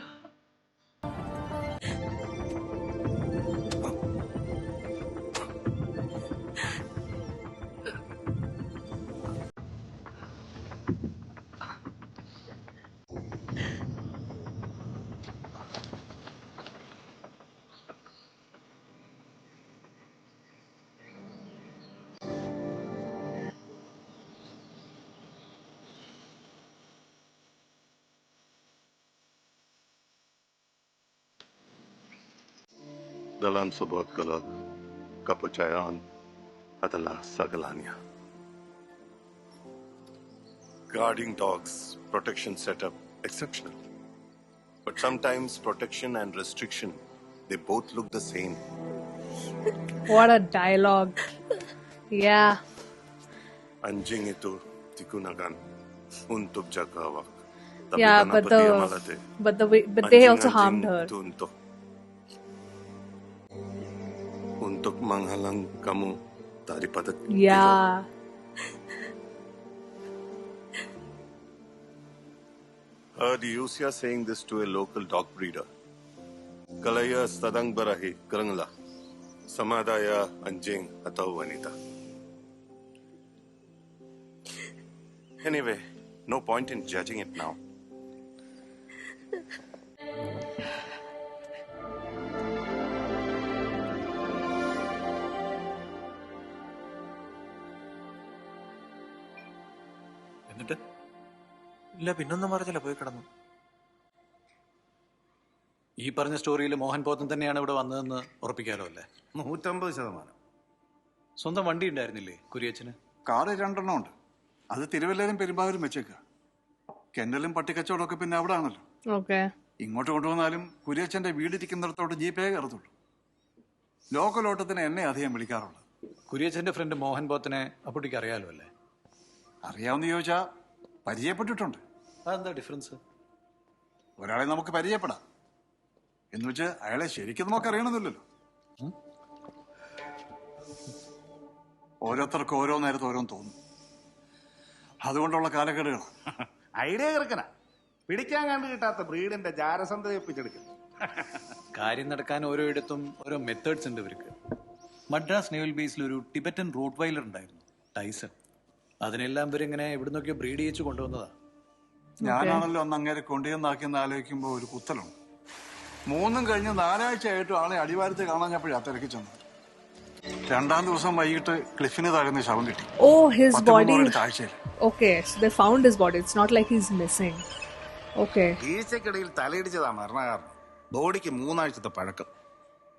Dalam sebuah kelab kepercayaan adalah segalanya. Guarding dogs, protection setup, exceptional. But sometimes protection and restriction, they both look the same. What a dialogue. Yeah. Anjing itu digunakan untuk jaga awak. Tapi Yeah, kenapa dia malatih? but they also harmed her. Itu untuk menghalang kamu daripada Yeah. Heard Yusia saying this to a local dog breeder. Kalaya sedang berahi kerenglah. Samadaya anjing atau wanita. Anyway, no point in judging it now. എന്നിട്ട് ഇല്ല, പിന്നൊന്നും പറഞ്ഞില്ല, പോയി കിടന്നു. ഈ പറഞ്ഞ സ്റ്റോറിയിൽ മോഹൻ പോത്തൻ തന്നെയാണ് ഇവിടെ വന്നതെന്ന് ഉറപ്പിക്കാലോ അല്ലേ? 150%. സ്വന്തം വണ്ടി ഉണ്ടായിരുന്നില്ലേ കുര്യച്ചന്? കാറ് 2 ഉണ്ട്. അത് തിരുവല്ലയിലും പെരുമ്പാവൂരും വെച്ചേക്കുക. കെന്നലും പട്ടിക്കച്ചവടം ഒക്കെ പിന്നെ അവിടെ ആണല്ലോ. ഇങ്ങോട്ട് കൊണ്ടുവന്നാലും കുര്യച്ചന്റെ വീടിരിക്കുന്നിടത്തോട്ട് ജീപ്പേ കയറത്തുള്ളൂ. ലോക്കൽ ഓട്ടത്തിന് എന്നെ അധികം വിളിക്കാറുള്ളത്. കുര്യച്ചന്റെ ഫ്രണ്ട് മോഹൻ പോത്തനെ അപ്പുട്ടിക്ക് അറിയാലോ അല്ലേ? അറിയാവുന്ന ചോദിച്ചാ പരിചയപ്പെട്ടിട്ടുണ്ട്. അതെന്താ ഡിഫറൻസ്? ഒരാളെ നമുക്ക് പരിചയപ്പെടാം എന്ന് വെച്ച് അയാളെ ശരിക്കും നമുക്ക് അറിയണമെന്നില്ലല്ലോ. ഓരോരുത്തർക്ക് ഓരോ നേരത്ത് ഓരോന്ന് തോന്നും. അതുകൊണ്ടുള്ള കാലക്കേടുകളാണ്. ഐഡിയ ചെറുക്കനാ. പിടിക്കാൻ കണ്ടു കിട്ടാത്ത ബ്രീഡിന്റെ ജാരസന്ധ ഒപ്പിച്ചെടുക്കും. കാര്യം നടക്കാൻ ഓരോ ഇടത്തും ഓരോ മെത്തേഡ്സ് ഉണ്ട് ഇവർക്ക്. മദ്രാസ് നേവൽ ബേസിൽ ഒരു ടിബറ്റൻ റൂട്ട് വൈലർ ഉണ്ടായിരുന്നു, ടൈസൺ. അതിനെല്ലാം ഇവരിങ്ങനെ എവിടുന്നൊക്കെയോ ബ്രീഡ് ചെയ്യിച്ചു കൊണ്ടുവന്നതാ. ഞാനാണല്ലോ അന്ന് അങ്ങേരെ കൊണ്ടുവന്നാക്കിയെന്ന് ആലോചിക്കുമ്പോ ഒരു കുത്തലുണ്ട്. 3 കഴിഞ്ഞ് 4 ആഴ്ചയായിട്ടും ആളെ അടിവാരത്ത് കാണാഞ്ഞപ്പോഴാ തിരക്കി ചെന്നത്. 2-ാം ദിവസം വൈകിട്ട് ക്ലിഫിന് താഴ്ന്ന ശവം കിട്ടി. Oh, his body. ആഴ്ചയിൽ. Okay, so they found his body. It's not like he's missing. Okay. ഈച്ചക്കിടയിൽ തലയിടിച്ചതാ മരണകാരണം. ബോഡിക്ക് 3 ആഴ്ചത്തെ പഴക്കം.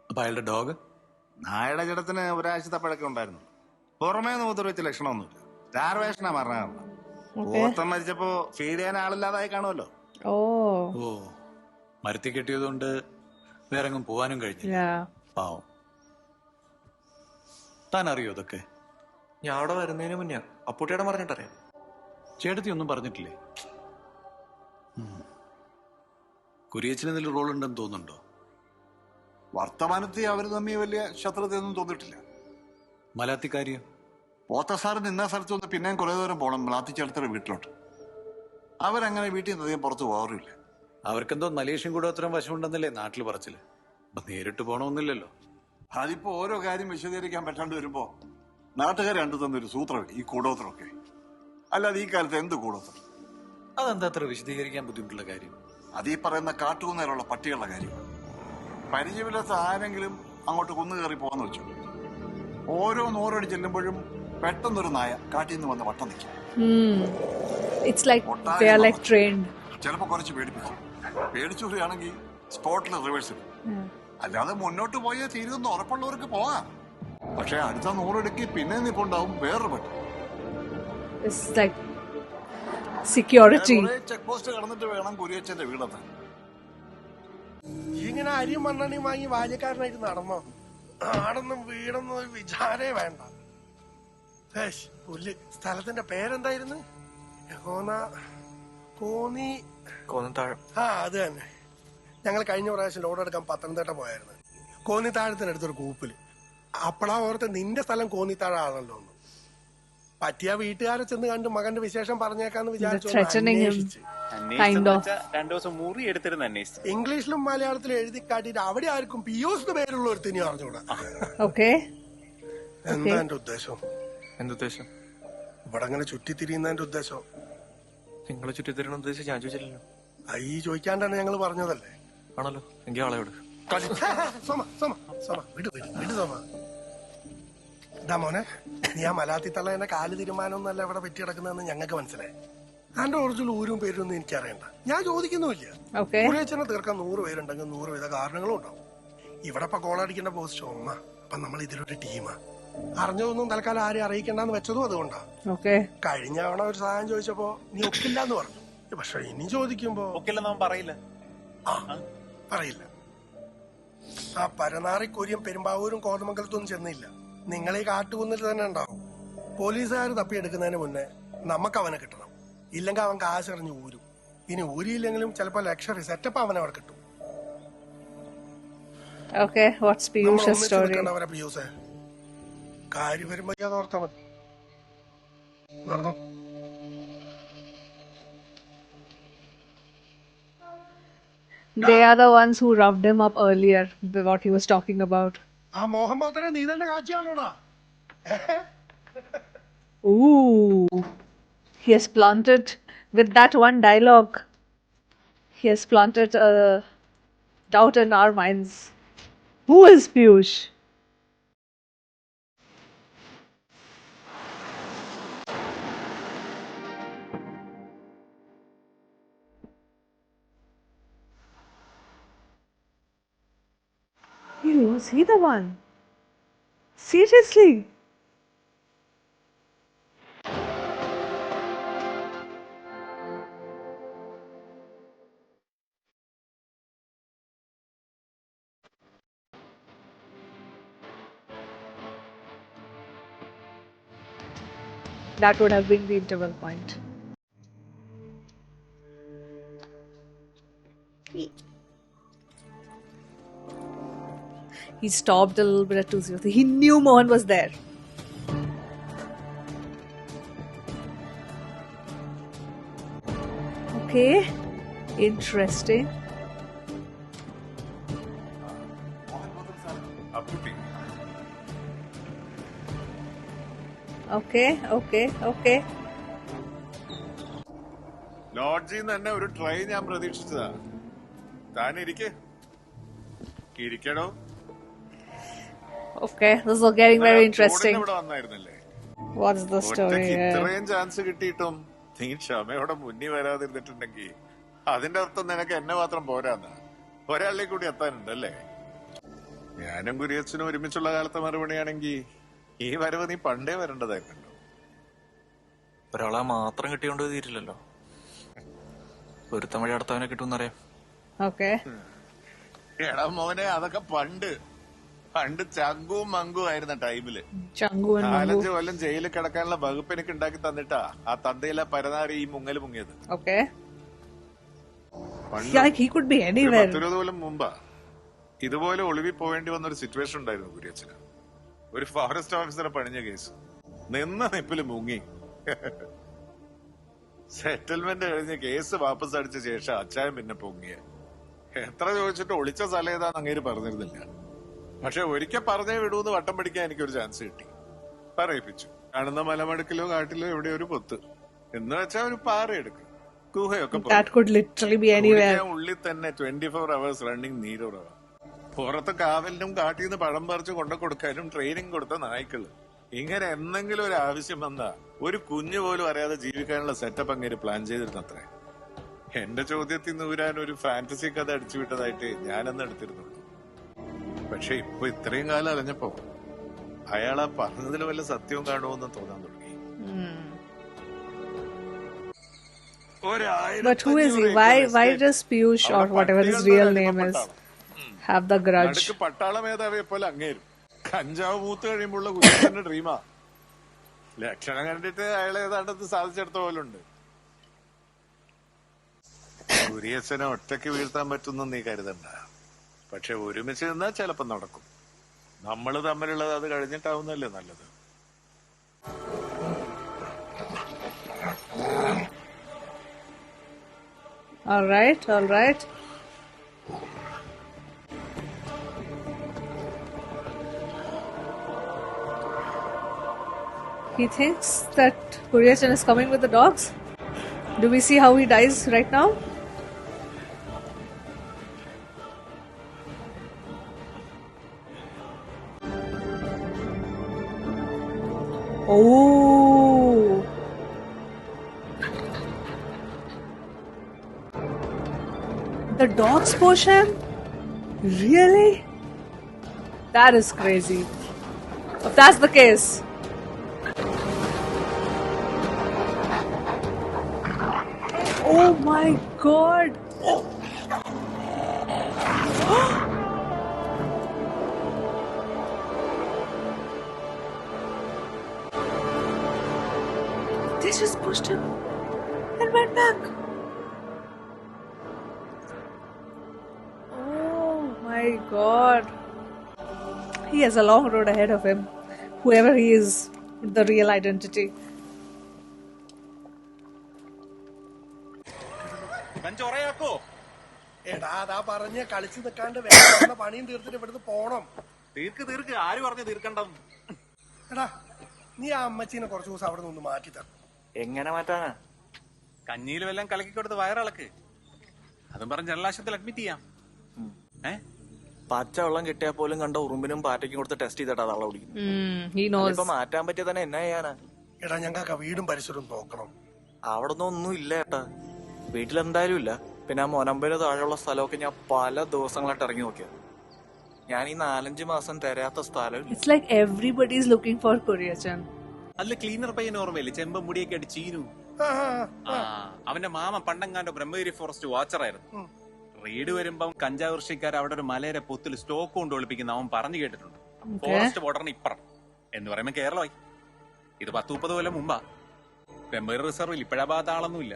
അപ്പൊ അയാളുടെ ഡോഗ്? നായയുടെ ജഡത്തിന് 1 ആഴ്ചത്തെ പഴക്കം ഉണ്ടായിരുന്നു. പുറമേ നിന്ന് ഉപദ്രവിച്ച ലക്ഷണമൊന്നുമില്ല. സ്റ്റാർവേഷനാ മരണകാരണം. പോത്തം മരിച്ചപ്പോ ഫീഡ് ചെയ്യാൻ ആളില്ലാതായി കാണുമല്ലോ. ഓ, മരത്തി കെട്ടിയതുകൊണ്ട് വേറെ എങ്ങും പോവാനും കഴിഞ്ഞില്ല. പാവം. താൻ അറിയോ ഇതൊക്കെ? ഞാൻ അവിടെ വരുന്നതിന് മുന്നേ അപ്പൂട്ടിയുടെ പറഞ്ഞിട്ടറിയാം. ചേട്ടത്തി ഒന്നും പറഞ്ഞിട്ടില്ലേ? കുര്യച്ചന് ഇതിൽ റോൾ ഉണ്ടെന്ന് തോന്നുന്നുണ്ടോ? വർത്തമാനത്തിൽ അവർ തമ്മിൽ വലിയ ശത്രുതയൊന്നും തോന്നിയിട്ടില്ല. മലാത്തിക്കാരിയോ? പോത്തസാറ് നിന്ന സ്ഥലത്ത് നിന്ന് പിന്നെയും കുറെ ദൂരം പോകണം മലാത്തിച്ചേർത്തയുടെ വീട്ടിലോട്ട്. അവരങ്ങനെ വീട്ടിൽ നിന്ന് അധികം പുറത്ത് പോകാറില്ല. അവർക്കെന്തോ മലേഷ്യൻ കൂടോത്രം വശമുണ്ടെന്നല്ലേ നാട്ടിൽ പറച്ചില്. അപ്പൊ നേരിട്ട് പോകണമെന്നില്ലല്ലോ. അതിപ്പോ ഓരോ കാര്യം വിശദീകരിക്കാൻ പറ്റാണ്ട് വരുമ്പോ നാട്ടുകാർ കണ്ടു തന്നൊരു സൂത്രമേ ഈ കൂടോത്രമൊക്കെ. അല്ലാതെ ഈ കാലത്ത് എന്ത് കൂടോത്രം? അതെന്താ അത്ര വിശദീകരിക്കാൻ ബുദ്ധിമുട്ടുള്ള കാര്യം? അത് ഈ പറയുന്ന കാട്ടുകുന്നേലുള്ള പട്ടികളുടെ കാര്യം. പരിചയമില്ലാത്ത ആരെങ്കിലും അങ്ങോട്ട് കുന്നു കയറി പോകാന്ന് വെച്ചു, ഓരോ നോറടി ചെല്ലുമ്പോഴും പെട്ടെന്നൊരു നായ കാട്ടിൽ നിന്ന് വന്ന് വട്ടം നിൽക്കും. ചിലപ്പോ കുറച്ച് പേടിപ്പിക്കും. പേടിച്ചുകയാണെങ്കിൽ സ്പോട്ടിൽ റിവേഴ്സ് ഇടും. അല്ലാതെ മുന്നോട്ട് പോയാൽ തീരുമെന്ന് ഉറപ്പുള്ളവർക്ക് പോകാം. പക്ഷെ അടുത്ത 100 ഇടയ്ക്ക് പിന്നെ നിപ്പുണ്ടാവും വേറൊരു പട്ടി. ചെക്ക് പോസ്റ്റ് കടന്നിട്ട് വേണം കുര്യച്ചന്റെ വീടെത്താൻ. ഇങ്ങനെ അരിയും മണ്ണെണ്ണയും വാങ്ങി ബാല്യക്കാരനായിട്ട് നടന്നോ? ആടൊന്നും വീടൊന്നും ഒരു വിചാരേ വേണ്ട. പുല്ല്. സ്ഥലത്തിന്റെ പേരെന്തായിരുന്നു? കോന്നിത്താഴം. അത് തന്നെ. ഞങ്ങൾ കഴിഞ്ഞ പ്രാവശ്യം ലോഡ് എടുക്കാൻ പത്തനംതിട്ട പോയായിരുന്നു. കോന്നിത്താഴത്തിനടുത്തൊരു കൂപ്പില്. അപ്പളാ ഓർത്ത് നിന്റെ സ്ഥലം കോന്നിത്താഴാണല്ലോ. പറ്റിയ വീട്ടുകാരെ ചെന്ന് കണ്ട് മകന്റെ വിശേഷം പറഞ്ഞേക്കാന്ന് വിചാരിച്ചു. ഇംഗ്ലീഷിലും മലയാളത്തിലും എഴുതി കാട്ടിട്ട് അവിടെ ആർക്കും പിയൂസ് പേരുള്ള ഒരു തിനി അറിഞ്ഞൂടാ. എന്താ എന്റെ ഉദ്ദേശം? എന്തുദ്ദേശം? ഇവിടെ അങ്ങനെ ചുറ്റിത്തിരിയുന്നതിന്റെ ഉദ്ദേശം? നിങ്ങളെ ചുറ്റിത്തിരിയണ ഉദ്ദേശം ഞാൻ ചോദിച്ചില്ലല്ലോ. ഈ ചോദിക്കാണ്ടാണ് ഞങ്ങൾ പറഞ്ഞതല്ലേ? ആണല്ലോ. എങ്കിൽ ആളെയോട് ഇതാ മോനെ, നീ ആ മലാത്തി തള്ള എന്നെ കാല് തീരുമാനമൊന്നല്ല ഇവിടെ പറ്റി കിടക്കുന്നതെന്ന് ഞങ്ങൾക്ക് മനസ്സിലായി. എന്റെ ഒറിജിനൽ ഊരും പേരൊന്നും എനിക്കറിയണ്ട. ഞാൻ ചോദിക്കുന്നുമില്ല. കുറിയച്ചനെ തീർക്കാൻ 100 പേരുണ്ടെങ്കിൽ 100 വിധ കാരണങ്ങളും ഉണ്ടാവും. ഇവിടെ ഇപ്പൊ കോളടിക്കേണ്ട പോസ്റ്റ് ഒന്ന. അപ്പൊ നമ്മൾ ഇതിലൊരു ടീമാ. അറിഞ്ഞതൊന്നും തൽക്കാലം ആരെയും അറിയിക്കണ്ടെന്ന് വെച്ചതും അതുകൊണ്ടാ. കഴിഞ്ഞ തവണ ഒരു സഹായം ചോദിച്ചപ്പോ നീ ഒക്കില്ല എന്ന് പറഞ്ഞു. പക്ഷെ ഇനി ചോദിക്കുമ്പോ പറയില്ല. പറയില്ല. ആ പരനാറി കൊരിയും പെരുമ്പാവൂരും കോതമംഗലത്തൊന്നും ചെന്നില്ല. നിങ്ങളീ കാട്ടുകുന്നിൽ തന്നെ ഉണ്ടാവും. പോലീസുകാർ തപ്പിയെടുക്കുന്നതിന് മുന്നേ നമുക്ക് അവനെ കിട്ടണം. ഇല്ലെങ്കിൽ അവൻ കാശെറിഞ്ഞ് ഊരും. ഇനി ഊരിയില്ലെങ്കിലും ചിലപ്പോ ലക്ഷറി സെറ്റപ്പ് അവനെ അവിടെ കിട്ടും. അവരെ പിയൂസേ കാര്യം വരുമ്പോ അത് ഓർത്താ മതി. നടന്നോ. They are the ones who roughed him up earlier, what he was talking about. ആ മോഹൻ ബോത്തനെ നീ തന്നെ കാച്ചിയാണോടാ? Ooh, he has planted with that one dialogue. He has planted a doubt in our minds. Who is Piyush? Was he the one? Seriously? That would have been the interval point. He stopped a little bit at 203. He knew Mohan was there. Okay. Interesting. Okay. ലോഡ്ജിൽ നിന്ന് തന്നെ ഒരു try ഞാൻ പ്രതീക്ഷിച്ചതാ. താൻ ഇരിക്കണോ? Okay, this is getting very interesting. What's the story? ഇത്രയും chance കിട്ടിയിട്ടും നീ ക്ഷമയോടെ മുന്നിൽ വരാതിരുന്നിട്ടുണ്ടെങ്കിൽ അതിന്റെ അർത്ഥം നിനക്ക് എന്നെ മാത്രം പോരാന്നാ. ഒരാളിലേക്ക് കൂടി എത്താനുണ്ടല്ലേ? ഞാനും കുര്യച്ചനും ഒരുമിച്ചുള്ള കാലത്തെ മറുപടിയാണെങ്കിൽ ഈ വരവ് നീ പണ്ടേ വരേണ്ടതായിരുന്നു. ഒരാളെ മാത്രം കിട്ടിയോണ്ട് തീരില്ലല്ലോ. ഒരുത്തം വഴി അടുത്തവനെ കിട്ടുമെന്നറിയാം. എടാ മോനെ, അതൊക്കെ പണ്ട് ചങ്കും മങ്കും ആയിരുന്ന ടൈമില് 4-5 കൊല്ലം ജയിലിൽ കിടക്കാനുള്ള വകുപ്പ് എനിക്ക് ഉണ്ടാക്കി തന്നിട്ടാ ആ തന്തയിലെ പരനാരി ഈ മുങ്ങല് മുങ്ങിയത്. 10-20 കൊല്ലം മുമ്പാ ഇതുപോലെ ഒളിവി പോവേണ്ടി വന്ന ഒരു സിറ്റുവേഷൻ ഉണ്ടായിരുന്നു കുര്യച്ചന്. ഒരു ഫോറസ്റ്റ് ഓഫീസറെ പണിഞ്ഞ കേസ്. നിന്ന നിപ്പില് മുങ്ങി. സെറ്റിൽമെന്റ് കഴിഞ്ഞ് കേസ് വാപ്പസ് അടിച്ച ശേഷം അച്ചായൻ പിന്നെ പൊങ്ങിയ. എത്ര ചോദിച്ചിട്ട് ഒളിച്ച സ്ഥലം ഏതാന്ന് അങ്ങേര് പറഞ്ഞിരുന്നില്ല. പക്ഷെ ഒരിക്കൽ പറഞ്ഞേ വിടൂന്ന് വട്ടം പിടിക്കാൻ എനിക്കൊരു ചാൻസ് കിട്ടി. പറയിപ്പിച്ചു. കാണുന്ന മലമടുക്കിലോ കാട്ടിലോ എവിടെ ഒരു പൊത്ത് എന്ന് വെച്ചാ ഒരു പാറ എടുക്കും. ഗുഹയൊക്കെ ഉള്ളിൽ തന്നെ 24 hours റണ്ണിങ് നീരുറവ. പുറത്ത് കാവലിനും കാട്ടിന്ന് പഴം പറിച്ച് കൊണ്ടു കൊടുക്കാനും ട്രെയിനിങ് കൊടുത്ത നായ്ക്കള്. ഇങ്ങനെ എന്തെങ്കിലും ഒരു ആവശ്യം വന്നാ ഒരു കുഞ്ഞു പോലും അറിയാതെ ജീവിക്കാനുള്ള സെറ്റപ്പ് അങ്ങനെ പ്ലാൻ ചെയ്തിരുന്നത്രേ. എന്റെ ചോദ്യത്തിൽ നൂരാൻ ഒരു ഫാന്റസി കഥ അടിച്ചുവിട്ടതായിട്ട് ഞാനന്ന് എടുത്തിരുന്നുള്ളൂ. പക്ഷെ ഇപ്പൊ ഇത്രയും കാലം അറിഞ്ഞപ്പോ അയാളാ പറഞ്ഞതിൽ വല്ല സത്യവും കാണുമെന്ന് തോന്നാൻ തുടങ്ങി. But who is he? Why does Piyush or whatever his real name is have the grudge? പട്ടാള മേധാവിയെ പോലെ അങ്ങേരും കഞ്ചാവ് മൂത്ത് കഴിയുമ്പോഴുള്ള കുഞ്ഞിന്റെ ഡ്രീമാ. ലക്ഷണം കണ്ടിട്ട് അയാൾ ഏതാണ്ടത് സാധിച്ചെടുത്ത പോലുണ്ട്. കുര്യച്ചനെ ഒറ്റയ്ക്ക് വീഴ്ത്താൻ പറ്റുന്ന നീ കരുതണ്ട. പക്ഷെ ഒരുമിച്ച് നിന്നാ ചിലപ്പോ നടക്കും. നമ്മള് തമ്മിലുള്ളത് അത് കഴിഞ്ഞിട്ടാവുന്നല്ലേ നല്ലത്. All right, all right. He thinks that Kuriyachan is coming with the dogs. Do we see how he dies right now? Oh. The dogs push him? Really? That is crazy. If that's the case. Oh my god. They just pushed him and went back. Oh my god. He has a long road ahead of him. Whoever he is, the real identity. എടാ അതാ പറഞ്ഞ കളിച്ചു നിൽക്കാണ്ട് വേറെ പണിയും തീർത്തിട്ട് ഇവിടുന്ന് പോണം. തീർക്ക് ആര് പറഞ്ഞു തീർക്കണ്ടം? എടാ നീ ആ അമ്മച്ചീനെ കുറച്ചു ദിവസം അവിടെ നിന്ന് മാറ്റി തരണം. എങ്ങനെ മാറ്റാനാ? കഞ്ഞിയിൽ വല്ലതും കലക്കി കൊടുത്ത് വയറിളക്ക്. അതും പറഞ്ഞ് ജനലാശത്തിൽ അഡ്മിറ്റ് ചെയ്യാം. പച്ച വെള്ളം കിട്ടിയാൽ പോലും കണ്ട ഉറുമ്പിനും പാറ്റയ്ക്കും കൊടുത്ത് ടെസ്റ്റ് ചെയ്തിട്ടാ തള്ള കുടിക്കും. ഇപ്പൊ മാറ്റാൻ പറ്റിയ തന്നെ എന്നാ ചെയ്യാനാ? എടാ ഞങ്ങൾക്ക് വീടും പരിസരവും നോക്കണം. അവിടെ ഒന്നും ഇല്ല ഏട്ടാ. വീട്ടിലെന്തായാലും ഇല്ല. പിന്നെ ആ മൊനമ്പന് താഴെയുള്ള സ്ഥലമൊക്കെ ഞാൻ പല ദിവസങ്ങളായിട്ട് ഇറങ്ങി നോക്കിയത്. ഞാൻ ഈ 4-5 മാസം തരാത്ത സ്ഥലം. It's like everybody is looking for Kuriyachan. അല്ല ക്ലീനർ പയ്യൻ ഓർമ്മയില്ലേ? ചെമ്പ മുടിയൊക്കെ അടി ചീനു. അവന്റെ മാമ പണ്ടങ്ങാണ്ട് ബ്രഹ്മഗിരി ഫോറസ്റ്റ് വാച്ചറായിരുന്നു. റെയ്ഡ് വരുമ്പം കഞ്ചാവ് കൃഷിക്കാർ അവിടെ ഒരു മലയുടെ പൊത്തിൽ സ്റ്റോക്ക് കൊണ്ട് ഒളിപ്പിക്കുന്ന അവൻ പറഞ്ഞു കേട്ടിട്ടുണ്ട്. ഫോറസ്റ്റ് ബോർഡറിന് ഇപ്പുറം എന്ന് പറയുമ്പോ കേരളമായി. ഇത് 10-30 കൊല്ലം മുമ്പാ. ബ്രഹ്മഗിരി റിസർവിൽ ഇപ്പഴാ ഭാഗത്ത് ആളൊന്നുമില്ല.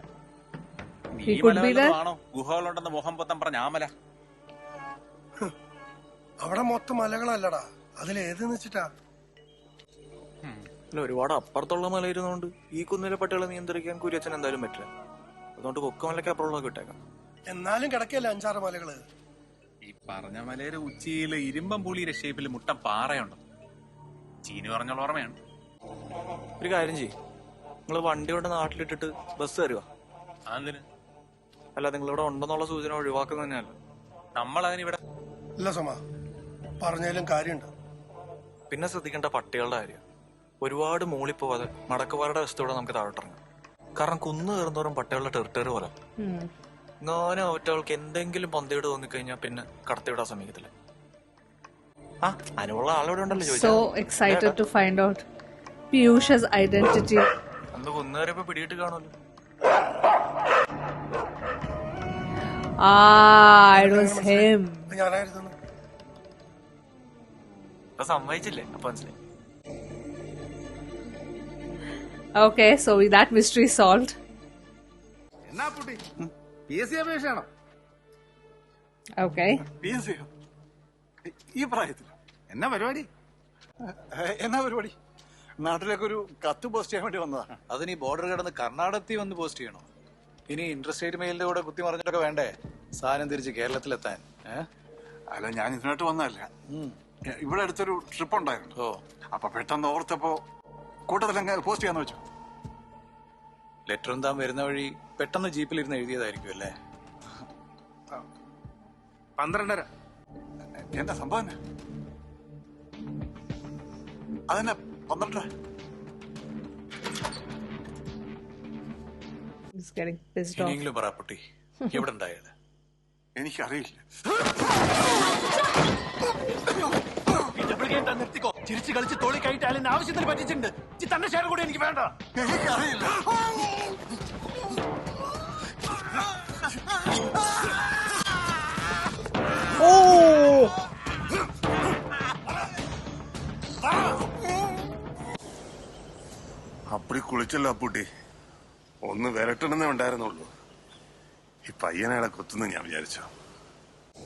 നീ മലയാളമാണോ ഗുഹകളുണ്ടെന്ന് മോഹം പൊത്തം പറഞ്ഞ ആമല? അവിടെ മൊത്തം മലകളല്ലടാ, അതിലേതെന്ന് വെച്ചിട്ടാ? ഒരുപാട് അപ്പുറത്തുള്ള മലയിരുന്നോണ്ട് ഈ കുന്നിലെ പട്ടികളെ നിയന്ത്രിക്കാൻ കുര്യച്ചൻ എന്തായാലും പറ്റില്ല. അതുകൊണ്ട് കൊക്കമലയ്ക്ക് അപ്പുറമുള്ളതൊക്കെ ഇട്ടേക്കാം. എന്നാലും കിടക്കല്ലേ 5-6 മലകള്. ഈ പറഞ്ഞ മലയുടെ ഉച്ചിയില് ഇരുമ്പം പുളിയുടെ ഷേപ്പിൽ മുട്ട പാറയുണ്ട്. ചീനി പറഞ്ഞുള്ള ഓർമ്മയാണ്. ഒരു കാര്യം ചെയ്യും, നിങ്ങള് വണ്ടി കൊണ്ട് നാട്ടിലിട്ടിട്ട് ബസ് തരുക. അതിന് അല്ല, നിങ്ങളിവിടെ ഉണ്ടെന്നുള്ള സൂചന ഒഴിവാക്കുന്ന തന്നെയല്ല. നമ്മളതിനിവിടെ ഇല്ല സമ പറഞ്ഞാലും കാര്യമുണ്ട്. പിന്നെ ശ്രദ്ധിക്കേണ്ട പട്ടികളുടെ കാര്യം. ഒരുപാട് മൂളിപ്പോവാതെ മടക്കുപാറയുടെ വശത്തോടെ നമുക്ക് താഴോട്ടിറങ്ങാം. കാരണം കുന്നു കയറുന്നോറും പട്ടികളുടെ ടെറിട്ടറി പോലെ. ഞാനും ഒറ്റകൾക്ക് എന്തെങ്കിലും പന്തിയോട് തോന്നിക്കഴിഞ്ഞാൽ പിന്നെ കടത്തിവിടാൻ ശ്രമിക്കത്തില്ല. ആ അതിനുള്ള ആളോടെ ഉണ്ടല്ലോ. So excited to find out Piyush's identity. അന്ന് കുന്നു കയറിയപ്പോ പിടിയിട്ട് കാണുമല്ലോ. It was him. ഞാനായിരുന്നു. അപ്പൊ സമ്മതിച്ചില്ലേ? അപ്പൊ മനസ്സിലായി. Okay, so that mystery is solved. എന്നാ പുട്ടി PSC അപേക്ഷയാണോ? Okay. PSC ഈ പ്രായത്തിൽ എന്നാ പരിപാടി? നാട്ടിലേക്ക് ഒരു കത്ത് പോസ്റ്റ് ചെയ്യാൻ വേണ്ടി വന്നതാണ്. അതിന് ഈ ബോർഡർ കടന്ന് കർണാടകത്തിൽ വന്ന് പോസ്റ്റ് ചെയ്യണോ? ഇനി ഇൻട്രസ്റ്റേറ്റ് മെയിലിന്റെ കൂടെ കുത്തി മറിഞ്ഞിട്ടൊക്കെ വേണ്ടേ സാധനം തിരിച്ച് കേരളത്തിലെത്താൻ? അല്ല, ഞാൻ ഇതിനായിട്ട് വന്നതല്ല. ഇവിടെ അടുത്തൊരു ട്രിപ്പ് ഉണ്ടായിരുന്നു. അപ്പൊ പെട്ടെന്ന് ഓർത്തപ്പോ കൂട്ടത്തിലങ്ങ് പോസ്റ്റ് ചെയ്യാന്ന് വെച്ചു. ലെറ്റർ എന്താ വരുന്ന വഴി പെട്ടെന്ന് ജീപ്പിലിരുന്ന് എഴുതിയതായിരിക്കും അല്ലേ? 12:30. എന്താ സംഭവം? അതെന്നെ 12:30. ഇനിയെങ്കിലും പറ പൊട്ടി, എവിടെ ഉണ്ടായത്? എനിക്കറിയില്ല. നിർത്തിക്കോ, ചിരിച്ചു കളിച്ച് തോളി കയറ്റാലും ആവശ്യത്തിന് പറ്റിച്ചിട്ടുണ്ട്. തന്റെ ഷെയർ കൂടെ എനിക്ക് വേണ്ട. എനിക്കറിയില്ല. അപ്പടി കുളിച്ചല്ലോ അപ്പൂട്ടി. ഒന്ന് വിരട്ടണമെന്നേ ഉണ്ടായിരുന്നുള്ളൂ. ഈ പയ്യനയാളെ കൊത്തുന്നു ഞാൻ വിചാരിച്ചു.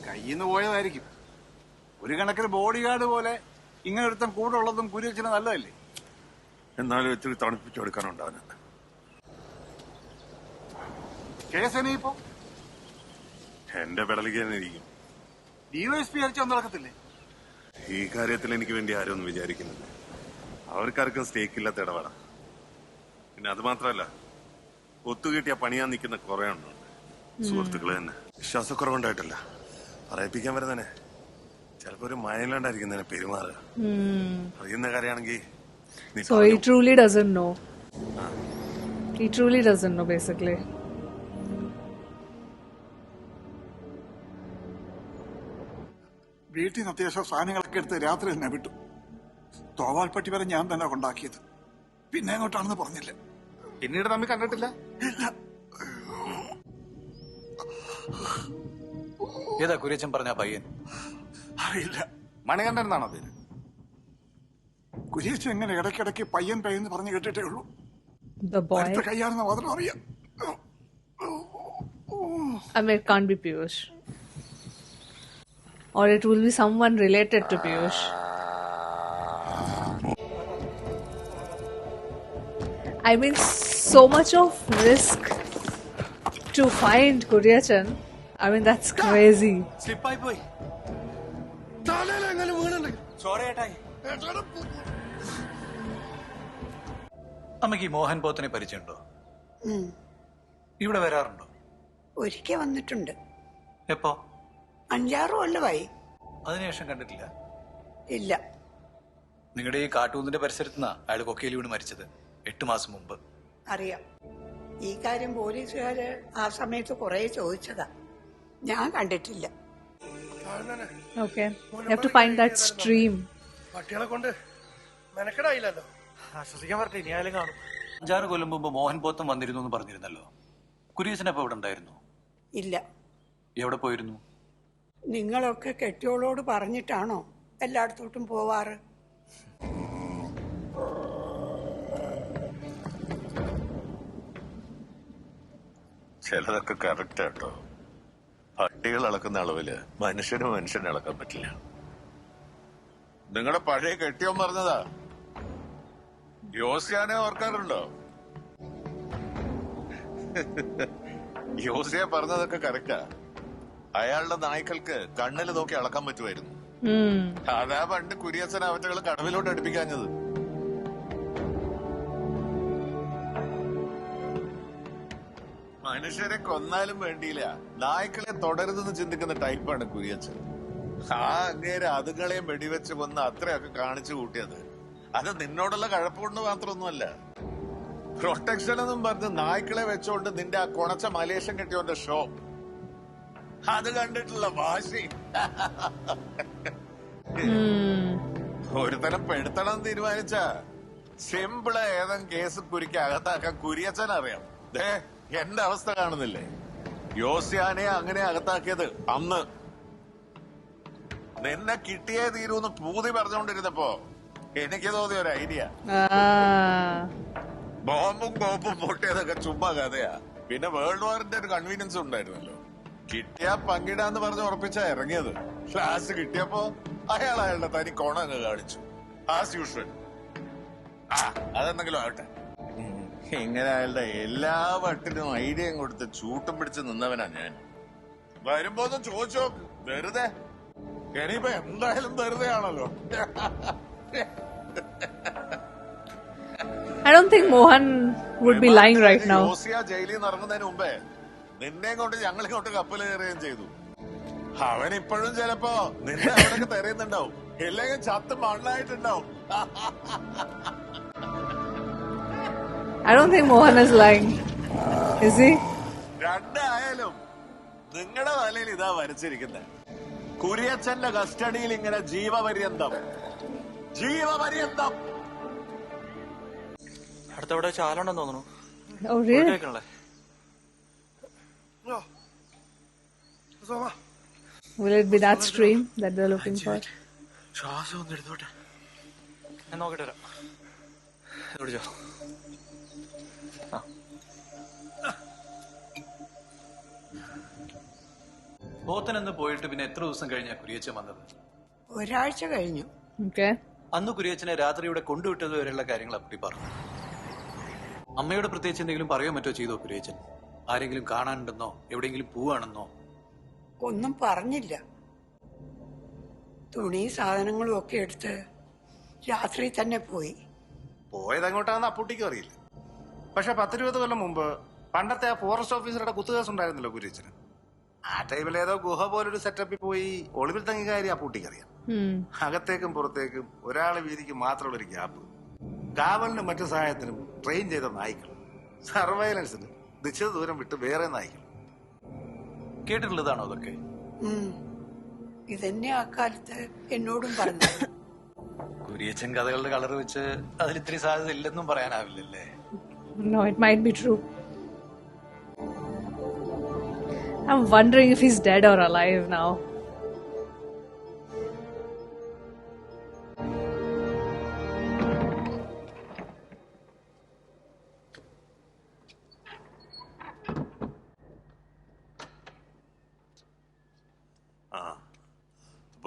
കയ്യിന്ന് പോയതായിരിക്കും. ഒരു കണക്കിന് ബോഡി ഗാർഡ് പോലെ ഇങ്ങനെ ഒരുത്തം കൂടെ ഉള്ളതും കുര്യച്ചന് നല്ലതല്ലേ? എന്നാലും ഇത്തിരി തണുപ്പിച്ചെടുക്കാനുണ്ടാവും. കേസനിപ്പോ എന്റെ പെടലിക്ക് തന്നെ ഇരിക്കും. DYSP അടിച്ചൊന്നും നടക്കത്തില്ലേ? ഈ കാര്യത്തിൽ എനിക്ക് വേണ്ടി ആരും ഒന്നും വിചാരിക്കുന്നില്ല. അവർക്കാർക്കും സ്റ്റേക്കില്ലാത്ത ഇടപാടാ. പിന്നെ അത് മാത്രമല്ല, ഒത്തുകിട്ടിയ പണിയാൻ നിൽക്കുന്ന കുറെ ഉണ്ട് സുഹൃത്തുക്കള് തന്നെ. വിശ്വാസക്കുറവുണ്ടായിട്ടല്ല, പറയിപ്പിക്കാൻ വരുന്നതന്നെ. ചിലപ്പോ ഒരു മയലാണ്ടായിരിക്കുന്നതിനെ പെരുമാറുക. അറിയുന്ന കാര്യമാണെങ്കിൽ So he truly doesn't know. He truly doesn't know, basically. വീട്ടിൽ നിന്ന് അത്യാവശ്യം സാധനങ്ങളൊക്കെ എടുത്ത് രാത്രി തന്നെ വിട്ടു. തോവാൽപ്പട്ടി വരെ ഞാൻ തന്നെ കൊണ്ടാക്കിയത്. പിന്നെ എങ്ങോട്ടാണെന്ന് പറഞ്ഞില്ല. പിന്നീട് നമ്മി കണ്ടിട്ടില്ല. ഏതാ കുര്യച്ചൻ പറഞ്ഞ പയ്യൻ? അറിയില്ല. മണികണ്ഠൻ എന്നാണോ പേര്? കുര്യച്ചൻ എങ്ങനെ ഇടയ്ക്കിടയ്ക്ക് പയ്യൻ പയ്യെന്ന് പറഞ്ഞു കേട്ടിട്ടേ ഉള്ളൂ. അടുത്ത കയ്യാണെന്ന് മാത്രം അറിയാം. I mean, it can't be Piyush. Or it will be someone related to Piyush. I mean, so much of risk to find Kuryachan. I mean, that's crazy. സ്ലിപ്പായി പോയി. അമ്മയ്ക്ക് മോഹൻ പോത്തിനെ പരിചയമുണ്ടോ? ഇവിടെ വരാറുണ്ടോ? ഒരിക്കൽ വന്നിട്ടുണ്ട്. എപ്പോ? 5-6 കൊല്ലമായി. അതിനുശേഷം കണ്ടിട്ടില്ല? ഇല്ല. നിങ്ങളുടെ ഈ കാട്ടൂന്നിന്റെ പരിസരത്തുനിന്നാ അയാൾ കൊക്കയിൽ വീണ് മരിച്ചത് 8 മാസം മുമ്പ്. അറിയാം. ഈ കാര്യം പോലീസുകാര് ആ സമയത്ത് കുറെ ചോദിച്ചതാ. ഞാൻ കണ്ടിട്ടില്ല. Okay. You have to find that stream. പട്ടികളെ കൊണ്ട് മെനക്കെടായില്ലല്ലോ. ആശ്വസിക്കാൻ പറഞ്ഞിട്ട് ഇനി ആയാലും കാണും. 5-6 കൊല്ലം മുമ്പ് മോഹൻ പോത്തും വന്നിരുന്നു എന്ന് പറഞ്ഞിരുന്നല്ലോ. കുര്യച്ചനപ്പോ ഇവിടെ ഉണ്ടായിരുന്നു? ഇല്ല. എവിടെ പോയിരുന്നു? നിങ്ങളൊക്കെ കെട്ടിയോളോട് പറഞ്ഞിട്ടാണോ എല്ലായിടത്തോട്ടും പോവാറ്? ചിലതൊക്കെ കറക്റ്റ് ആട്ടോ. പട്ടികൾ അളക്കുന്ന അളവില് മനുഷ്യന് അളക്കാൻ പറ്റില്ല. നിങ്ങളുടെ പഴയ കെട്ടിയോൻ പറഞ്ഞതാ. യോസിയാനെ ഓർക്കാറുണ്ടോ? യോസിയ പറഞ്ഞതൊക്കെ കറക്റ്റാ. അയാളുടെ നായ്ക്കൾക്ക് കണ്ണിൽ നോക്കി അളക്കാൻ പറ്റുമായിരുന്നു. അതാ പണ്ട് കുര്യച്ചൻ അവറ്റകൾ കടവിലോട്ട് അടുപ്പിക്കാഞ്ഞത്. മനുഷ്യരെ കൊന്നാലും വേണ്ടിയില്ല, നായ്ക്കളെ തുടരുതെന്ന് ചിന്തിക്കുന്ന ടൈപ്പാണ് കുര്യച്ചൻ. ആ അങ്ങേര് അതുങ്ങളെയും വെടിവെച്ച് കൊന്ന് അത്രയൊക്കെ കാണിച്ചു കൂട്ടിയത് അത് നിന്നോടുള്ള കഴപ്പുകൊണ്ട് മാത്രമൊന്നുമല്ല. പ്രൊട്ടക്ഷൻ എന്നും പറഞ്ഞ് നായ്ക്കളെ വെച്ചോണ്ട് നിന്റെ ആ കുണച്ച മലേഷ്യൻ കെട്ടിയോന്റെ ഷോ അത് കണ്ടിട്ടുള്ള വാശി. ഒരുതരം പെടുത്തണം തീരുമാനിച്ച സിമ്പിള് ഏതെങ്കിലും കേസ് കുരുക്കി അകത്താക്കാൻ കുര്യച്ചൻ അറിയാം. എന്റെ അവസ്ഥ കാണുന്നില്ലേ? യോസിയാനെ അങ്ങനെ അകത്താക്കിയത് അന്ന് നിന്നെ കിട്ടിയേ തീരൂന്ന് പൂതി പറഞ്ഞുകൊണ്ടിരുന്നപ്പോ എനിക്ക് തോന്നിയ ഒരു ഐഡിയ. ബോംബും കോപ്പും പൊട്ടിയതൊക്കെ ചുമ്മാ കഥയാ. പിന്നെ വേൾഡ് വാറിന്റെ ഒരു കൺവീനിയൻസ് ഉണ്ടായിരുന്നല്ലോ. കിട്ടിയാ പങ്കിടാന്ന് പറഞ്ഞ് ഉറപ്പിച്ചാ ഇറങ്ങിയത്. ക്ലാസ് കിട്ടിയപ്പോ അയാളുടെ തനി കോണങ്ങ് കാണിച്ചു. As usual. അതെന്തെങ്കിലും ആവട്ടെ. ഇങ്ങനെ അയാളുടെ എല്ലാ വട്ടിനും ഐഡിയയും കൊടുത്ത് ചൂട്ടും പിടിച്ച് നിന്നവനാ ഞാൻ. വരുമ്പോ ഒന്ന് ചോദിച്ചോ, വെറുതെ. ഇനിയിപ്പോ എന്തായാലും വെറുതെ ആണല്ലോ. I don't think Mohan would be lying right now. യോസിയ ജയിലിൽ നിന്ന് ഇറങ്ങുന്നതിന് മുമ്പേ നിന്നെ കൊണ്ട് ഞങ്ങളിങ്ങോട്ട് കപ്പൽ കയറുകയും ചെയ്തു. അവൻ ഇപ്പോഴും ചിലപ്പോ നിന്നെ അവിടെയൊക്കെ തെരയുന്നുണ്ടാവും. ഇല്ലെങ്കിൽ ചത്ത് മണ്ണായിട്ടുണ്ടാവും. I don't think Mohan is lying. Is he? രണ്ടായാലും നിങ്ങളുടെ തലയിൽ ഇതാ വരച്ചിരിക്കുന്നത്. കുര്യച്ചന്റെ കസ്റ്റഡിയിൽ ഇങ്ങനെ ജീവപര്യന്തം. അടുത്തവിടെ ചാലുണ്ടെന്ന് തോന്നുന്നു. Oh, really? Will it be that stream that they're looking for? ശ്വാസം ഒന്ന് എടുത്തോട്ടെ. ഞാൻ നോക്കിട്ട് വരാം. പിടിച്ചോ. പോത്തനെന്ന് പോയിട്ട് പിന്നെ എത്ര ദിവസം കഴിഞ്ഞാ കുര്യച്ചൻ വന്നത്? ഒരാഴ്ച കഴിഞ്ഞു. Okay. അന്ന് കുര്യച്ചനെ രാത്രി ഇവിടെ കൊണ്ടുവിട്ടത് വരെയുള്ള കാര്യങ്ങൾ അപ്പുട്ടി പറഞ്ഞു. അമ്മയോട് പ്രത്യേകിച്ച് എന്തെങ്കിലും പറയോ മറ്റോ ചെയ്തോ കുര്യച്ചൻ? ആരെങ്കിലും കാണാനുണ്ടെന്നോ എവിടെയെങ്കിലും പോവാണെന്നോ? ഒന്നും പറഞ്ഞില്ല. തുണി സാധനങ്ങളും ഒക്കെ എടുത്ത് രാത്രി തന്നെ പോയി. പോയത് അങ്ങോട്ടാന്ന് അപ്പൂട്ടിക്കും അറിയില്ല. പക്ഷെ 10-20 കൊല്ലം മുമ്പ് പണ്ടത്തെ ആ ഫോറസ്റ്റ് ഓഫീസറുടെ കുത്തുകേസ് ഉണ്ടായിരുന്നല്ലോ കുര്യച്ചന്. ആ ടൈമിൽ ഏതോ ഗുഹ പോലൊരു സെറ്റപ്പിൽ പോയി ഒളിവിൽ തങ്ങിയ കാര്യം അപ്പൂട്ടിക്കറിയാം. അകത്തേക്കും പുറത്തേക്കും ഒരാളെ വീതിക്ക് മാത്രമുള്ള ഒരു ഗ്യാപ്പ്, കാവലിനും മറ്റു സഹായത്തിനും ട്രെയിൻ ചെയ്ത നായ്ക്കൾ, സർവൈലൻസിന് നിശ്ചിത ദൂരം വിട്ട് വേറെ നായ്ക്കൾ. കേട്ടിട്ടുള്ളതാണോ അതൊക്കെ? ഇതന്നെ ആ കാലത്ത് എന്നോടും പറഞ്ഞു. കുര്യച്ചൻ കഥകളുടെ കളർ വെച്ച് അതിൽ ഇത്തിരി സാധ്യത ഇല്ലെന്നും പറയാനാവില്ലല്ലേ? No, it might be true. I'm wondering if he's dead or alive now.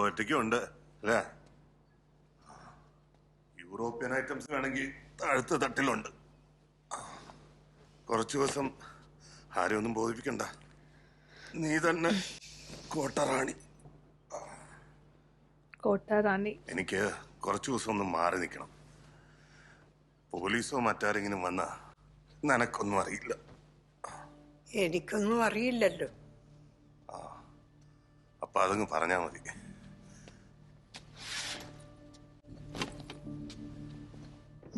ഒറ്റയ്ക്കും ഉണ്ട് അല്ലേ? യൂറോപ്യൻ ഐറ്റംസ് വേണമെങ്കിൽ താഴത്തെ തട്ടിലുണ്ട്. കുറച്ചു ദിവസം ആരും ഒന്നും ബോധിപ്പിക്കണ്ട. നീ തന്നെ കോട്ടറാണി. എനിക്ക് കുറച്ചു ദിവസം ഒന്ന് മാറി നിൽക്കണം. പോലീസോ മറ്റാരെങ്കിലും വന്നാ നിനക്കൊന്നും അറിയില്ല. എനിക്കൊന്നും അറിയില്ലല്ലോ. അപ്പൊ അതങ്ങ് പറഞ്ഞാ മതി.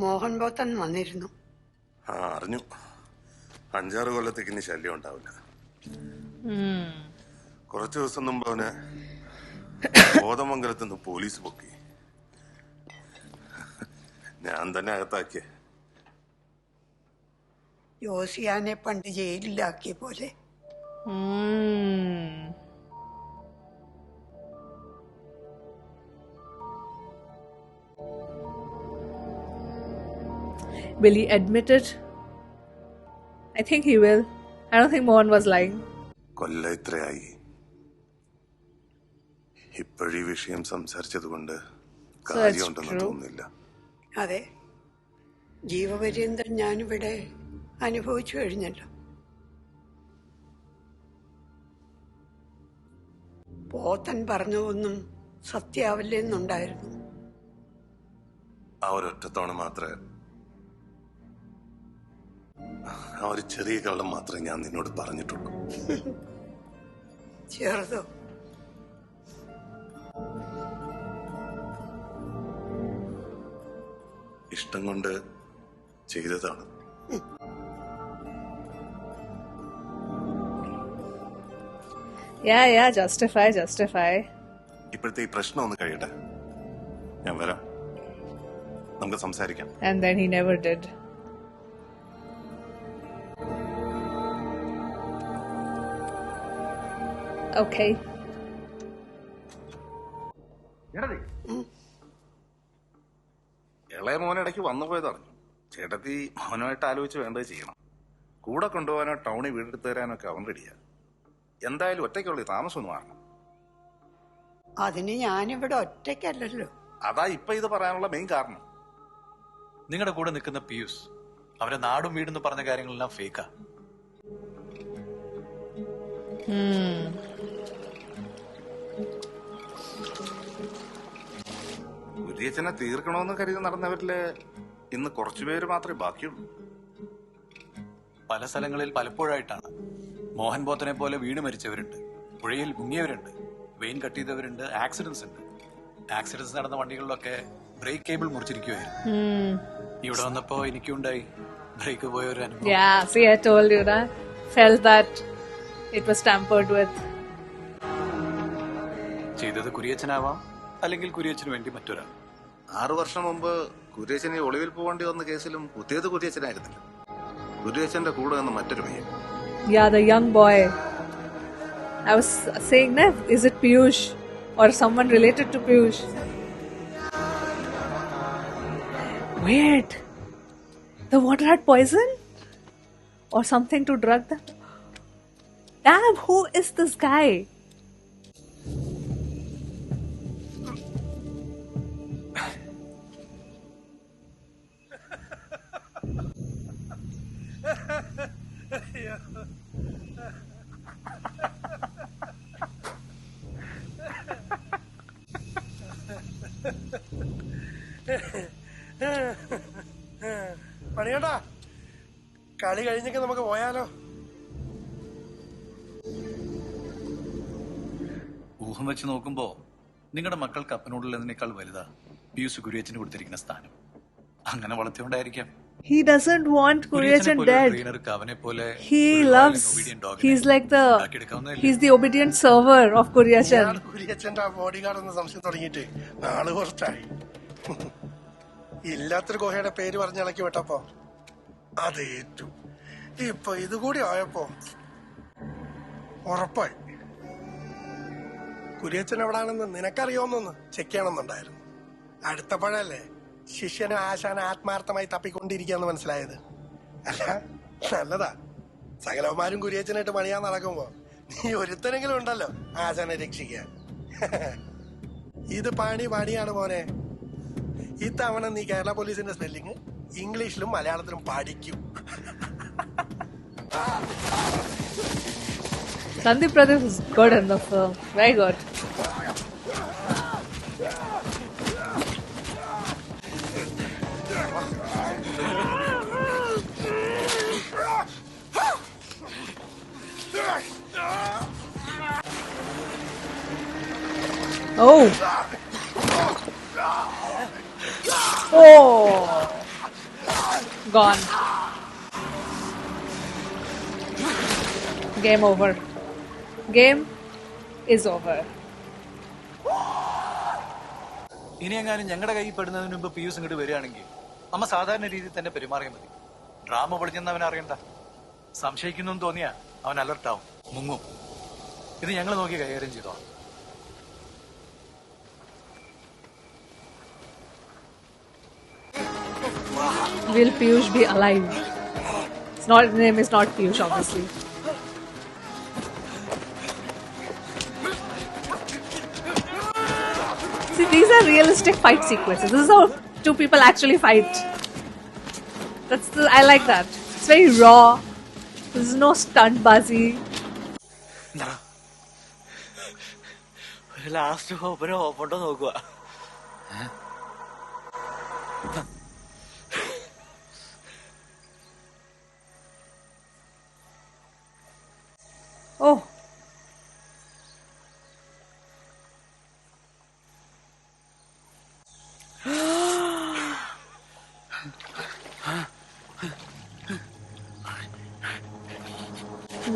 മോഹൻ ബോത്തൻ വന്നിരുന്നു. അറിഞ്ഞു. 5-6 കൊല്ലത്തേക്ക് ഇനി ശല്യം ഉണ്ടാവില്ല. കുറച്ചു ദിവസം മുമ്പ് അവന് കോതമംഗലത്ത് നിന്ന് പോലീസ് പൊക്കി. ഞാൻ തന്നെ അകത്താക്കിയ. ജോസിയാനെ പണ്ട് ജയിലിലാക്കിയ പോലെ. Will he admit it? I think he will. I don't think Mohan was lying. കൊല്ലം ഇത്രയായി. ഇപ്പോഴീ വിഷയം സംസാരിച്ചത് കൊണ്ട് കാര്യമുണ്ടെന്ന് തോന്നുന്നില്ല. അതെ, ജീവപര്യന്തം ഞാനിവിടെ അനുഭവിച്ചു കഴിഞ്ഞല്ലോ. പോത്തൻ പറഞ്ഞതൊന്നും സത്യാവില്ലെന്നുണ്ടായിരുന്നു. ആ ഒരൊറ്റ തവണ മാത്രമേ, ആ ഒരു ചെറിയ കള്ളം മാത്രമേ ഞാൻ നിന്നോട് പറഞ്ഞിട്ടുള്ളൂ. ചെറുതോ? ഇഷ്ടം കൊണ്ട് ചെയ്തതാണ്. Yeah, justify. ഇപ്പോഴത്തെ ഈ പ്രശ്നം ഒന്ന് കഴിയട്ടെ, ഞാൻ വരാം, നമുക്ക് സംസാരിക്കാം. And then he never did. Okay. ഇളയ മോനിടയ്ക്ക് വന്നു പോയതറിഞ്ഞു. ചേട്ടത്തി മോനുമായിട്ട് ആലോചിച്ച് വേണ്ടത് ചെയ്യണം. കൂടെ കൊണ്ടുപോകാനോ ടൗണിൽ വീടെടുത്ത് തരാനൊക്കെ അവൻ റെഡിയാ. എന്തായാലും ഒറ്റയ്ക്കുള്ള താമസമൊന്നും മാറണം. അതിന് ഞാനിവിടെ ഒറ്റയ്ക്കല്ലല്ലോ. അതാ ഇപ്പൊ ഇത് പറയാനുള്ള മെയിൻ കാരണം. നിങ്ങളുടെ കൂടെ നിൽക്കുന്ന പിയൂസ് അവരെ നാടും വീടെന്ന് പറഞ്ഞ കാര്യങ്ങളെല്ലാം ഫേക്കാ. കുര്യച്ചനെ തീർക്കണമെന്ന് കരുതി നടന്നവരില് ഇന്ന് കുറച്ചുപേര് മാത്രമേ ബാക്കിയുള്ളൂ. പല സ്ഥലങ്ങളിൽ പലപ്പോഴായിട്ടാണ്. മോഹൻ ബോത്തനെ പോലെ വീണ് മരിച്ചവരുണ്ട്, പുഴയിൽ മുങ്ങിയവരുണ്ട്, വെയിൻ കട്ട് ചെയ്തവരുണ്ട്, ആക്സിഡൻസ് ഉണ്ട്. ആക്സിഡൻസ് നടന്ന വണ്ടികളിലൊക്കെ ബ്രേക്ക് കേബിൾ മുറിച്ചിരിക്കുവായിരുന്നു. ഇവിടെ വന്നപ്പോ എനിക്കുണ്ടായി ബ്രേക്ക് പോയ ഒരു അനുഭവം. Yeah, see, I told you that. Felt that it was tampered with. ചെയ്തത് കുര്യച്ചനാവാം, അല്ലെങ്കിൽ കുര്യച്ചന് വേണ്ടി മറ്റൊരാൾ. 6 വർഷം മുമ്പ് കുര്യച്ചനെ ഒളിവിൽ പോകേണ്ടി വന്ന കേസിലും കുത്തിയത് കുര്യച്ചനായിരുന്നില്ല, കുര്യച്ചന്റെ കൂടെ നിന്ന് മറ്റൊരു പയ്യൻ. Yeah, the young boy. I was saying, Nev, is it Piyush or someone related to Piyush? Wait, the water had poison or something to drug them? Damn, who is this guy? പണിയേട്ടാ, കളി കഴിഞ്ഞൊക്കെ നമുക്ക് പോയാലോ? ഊഹം വെച്ച് നോക്കുമ്പോ നിങ്ങളുടെ മക്കൾക്ക് അപ്പനോടുള്ളതിനേക്കാൾ വലുതാ Pius കുര്യച്ചന് കൊടുത്തിരിക്കുന്ന സ്ഥാനം. അങ്ങനെ വളർത്തിയോണ്ടായിരിക്കാം. He doesn't want Kuriyachan dead. He loves. He's the obedient server of Kuriyachan. കുര്യച്ചന്റെ ആ ബോഡി ഗാർഡ് എന്ന സംശയം തുടങ്ങിയിട്ട് നാള് കുറച്ചായി. ഇല്ലാത്തൊരു ഗുഹയുടെ പേര് പറഞ്ഞിളക്കി വിട്ടപ്പോ അതേറ്റു. ഇപ്പൊ ഇതുകൂടി ആയപ്പോ ഉറപ്പായി. കുര്യച്ചൻ എവിടാണെന്ന് നിനക്കറിയോന്നൊന്ന് ചെക്ക് ചെയ്യണമെന്നുണ്ടായിരുന്നു. അടുത്തപ്പോഴല്ലേ ശിഷ്യനും ആശാനും ആത്മാർത്ഥമായി തപ്പിക്കൊണ്ടിരിക്കാന്ന് മനസ്സിലായത്. അല്ല, നല്ലതാ. സകലവന്മാരും കുര്യച്ചനായിട്ട് പണിയാൻ നടക്കുമ്പോ നീ ഒരുത്തരെങ്കിലും ഉണ്ടല്ലോ ആശാനെ രക്ഷിക്കാൻ. ഇത് പണിയാണ് മോനെ. ഇത്തവണ നീ കേരള പോലീസിന്റെ സ്പെല്ലിങ് ഇംഗ്ലീഷിലും മലയാളത്തിലും പഠിക്കും. Sandeep Pradeep is good in the film. Very good. Oh. Oh. Gone. Game over. Game is over. ഇനി എങ്ങാനും ഞങ്ങളുടെ കൈ പെടുന്നതിന് മുമ്പ് പിയൂസ് ഇങ്ങോട്ട് വരികയാണെങ്കിൽ അമ്മ സാധാരണ രീതിയിൽ തന്നെ പെരുമാറിയാൽ മതി. ഡ്രാമ പൊളിഞ്ഞെന്ന് അവൻ അറിയണ്ട. സംശയിക്കുന്നു തോന്നിയാ അവൻ അലർട്ടാവും, മുങ്ങും. ഇത് ഞങ്ങൾ നോക്കി കൈകാര്യം ചെയ്തോ. Will Piyush be alive? His name is not Piyush, obviously. See, these are realistic fight sequences. This is how two people actually fight. I like that. It's very raw. There's no stunt bazi. Last ഓപ്പണ്ടോ നോക്കുക. Oh.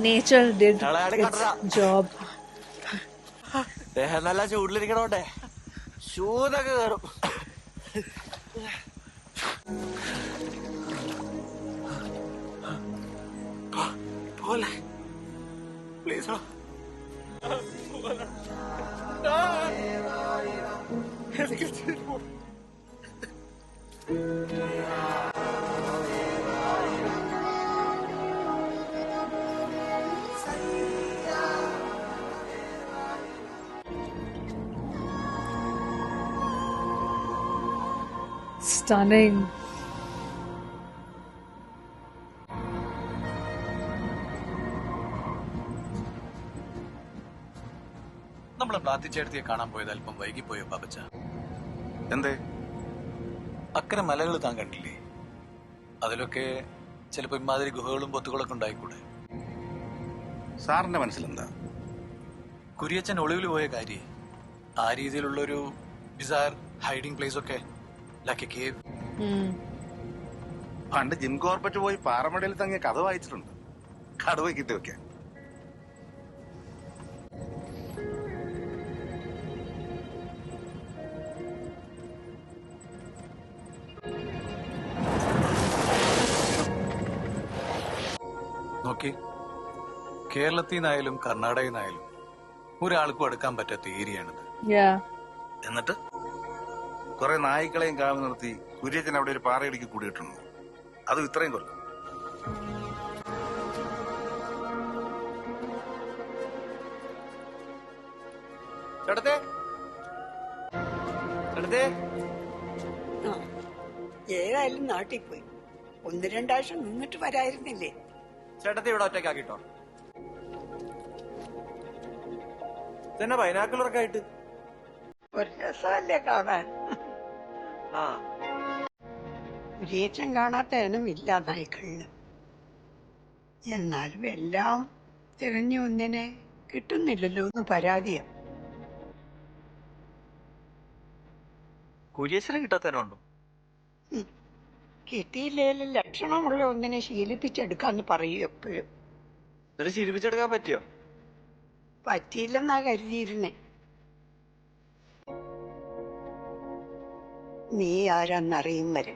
Nature did its job. ദേഹം നല്ല ചൂടിലിരിക്കണോട്ടെ, ചൂടൊക്കെ കയറും. പോലെ please Stunning. നമ്മളെ ബ്ലാത്തിച്ചേർത്തിയെ കാണാൻ പോയത് അല്പം വൈകിപ്പോയോ പാപ്പച്ച? എന്തേ? അക്കരെ മലകൾ താൻ കണ്ടില്ലേ? അതിലൊക്കെ ചിലപ്പോ ഇമാതിരി ഗുഹകളും പൊത്തുകളൊക്കെ ഉണ്ടായിക്കൂടെ? സാറിന്റെ മനസ്സിലെന്താ? കുര്യച്ചൻ ഒളിവിൽ പോയ കാര്യം ആ രീതിയിലുള്ളൊരു ബിസാർ ഹൈഡിംഗ് പ്ലേസ് ഒക്കെ, ലൈക്ക് എ കേവ്. പണ്ട് ജിം കോർബറ്റ് പോയി പാറമടയിൽ തങ്ങിയ കഥ വായിച്ചിട്ടുണ്ട്, കടുവ കിട്ടി വെക്കാൻ. നോക്കി, കേരളത്തിൽ നിന്നായാലും കർണാടകയിൽ നിന്നായാലും ഒരാൾക്കും അടുക്കാൻ പറ്റാത്ത ഏരിയയാണിത്. എന്നിട്ട് കുറെ നായ്ക്കളെയും കാവൽ നിർത്തി കുര്യച്ചൻ അവിടെ ഒരു പാറയിടിക്ക് കൂടിയിട്ടുണ്ട്. അതും ഇത്രയും കൊല്ലം. ഏതായാലും നാട്ടിൽ പോയി 1-2 ആഴ്ച നിന്നിട്ട് വരായിരുന്നില്ലേ? ചേട്ടത്തി ഇവിടെ ഒറ്റയ്ക്കാക്കിട്ടോ തന്നെ ബൈനാക്കുലറൊക്കെ ആയിട്ട്. ഒരു രസമല്ലേ കാണാൻ? കുരിയച്ചൻ കാണാത്ത ഇനമില്ല നായ്ക്കളിന്. എന്നാലും എല്ലാം തികഞ്ഞ ഒന്നിനെ കിട്ടുന്നില്ലല്ലോ എന്ന് പരാതിയാ. കുരിയച്ചനെ കിട്ടാത്തതിനുണ്ടോ? കിട്ടിയില്ലേലും ലക്ഷണമുള്ള ഒന്നിനെ ശീലിപ്പിച്ചെടുക്കാന്ന് പറയും എപ്പോഴും. എന്നിട്ട് ശീലിപ്പിച്ചെടുക്കാൻ പറ്റിയോ? പറ്റിയില്ലെന്നാ കരുതിയിരുന്നേ. നീ ആരാന്നറിയും വരെ.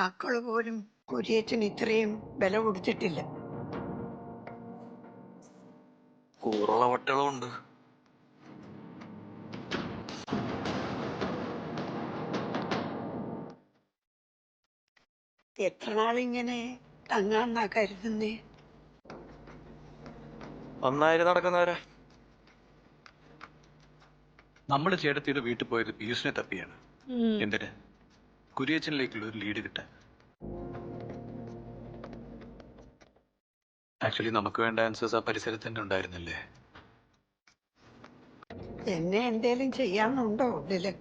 മക്കള് പോലും കുരിയച്ചന് ഇത്രയും വില കൊടുത്തിട്ടില്ല. കൂറുള്ള വട്ടകളും ഉണ്ട്. എത്ര നാളിങ്ങനെ തങ്ങാന്നാ കരുതുന്നേ? നന്നായി നടക്കുന്നവരെ. നമ്മൾ ചേട്ടത്തിയുടെ വീട്ടിൽ പോയത് പീയൂഷിനെ തപ്പിയാണ്. എന്തിന്? കുരിയച്ചനിലേക്കുള്ള ഒരു ലീഡ് കിട്ടാൻ. ആക്ച്വലി നമുക്ക് വേണ്ട ആൻസേഴ്സ് ആ പരിസരത്ത് തന്നെ ഉണ്ടായിരുന്നില്ലേ? എന്നെ എന്തേലും ചെയ്യാന്നുണ്ടോ ഉള്ളില്?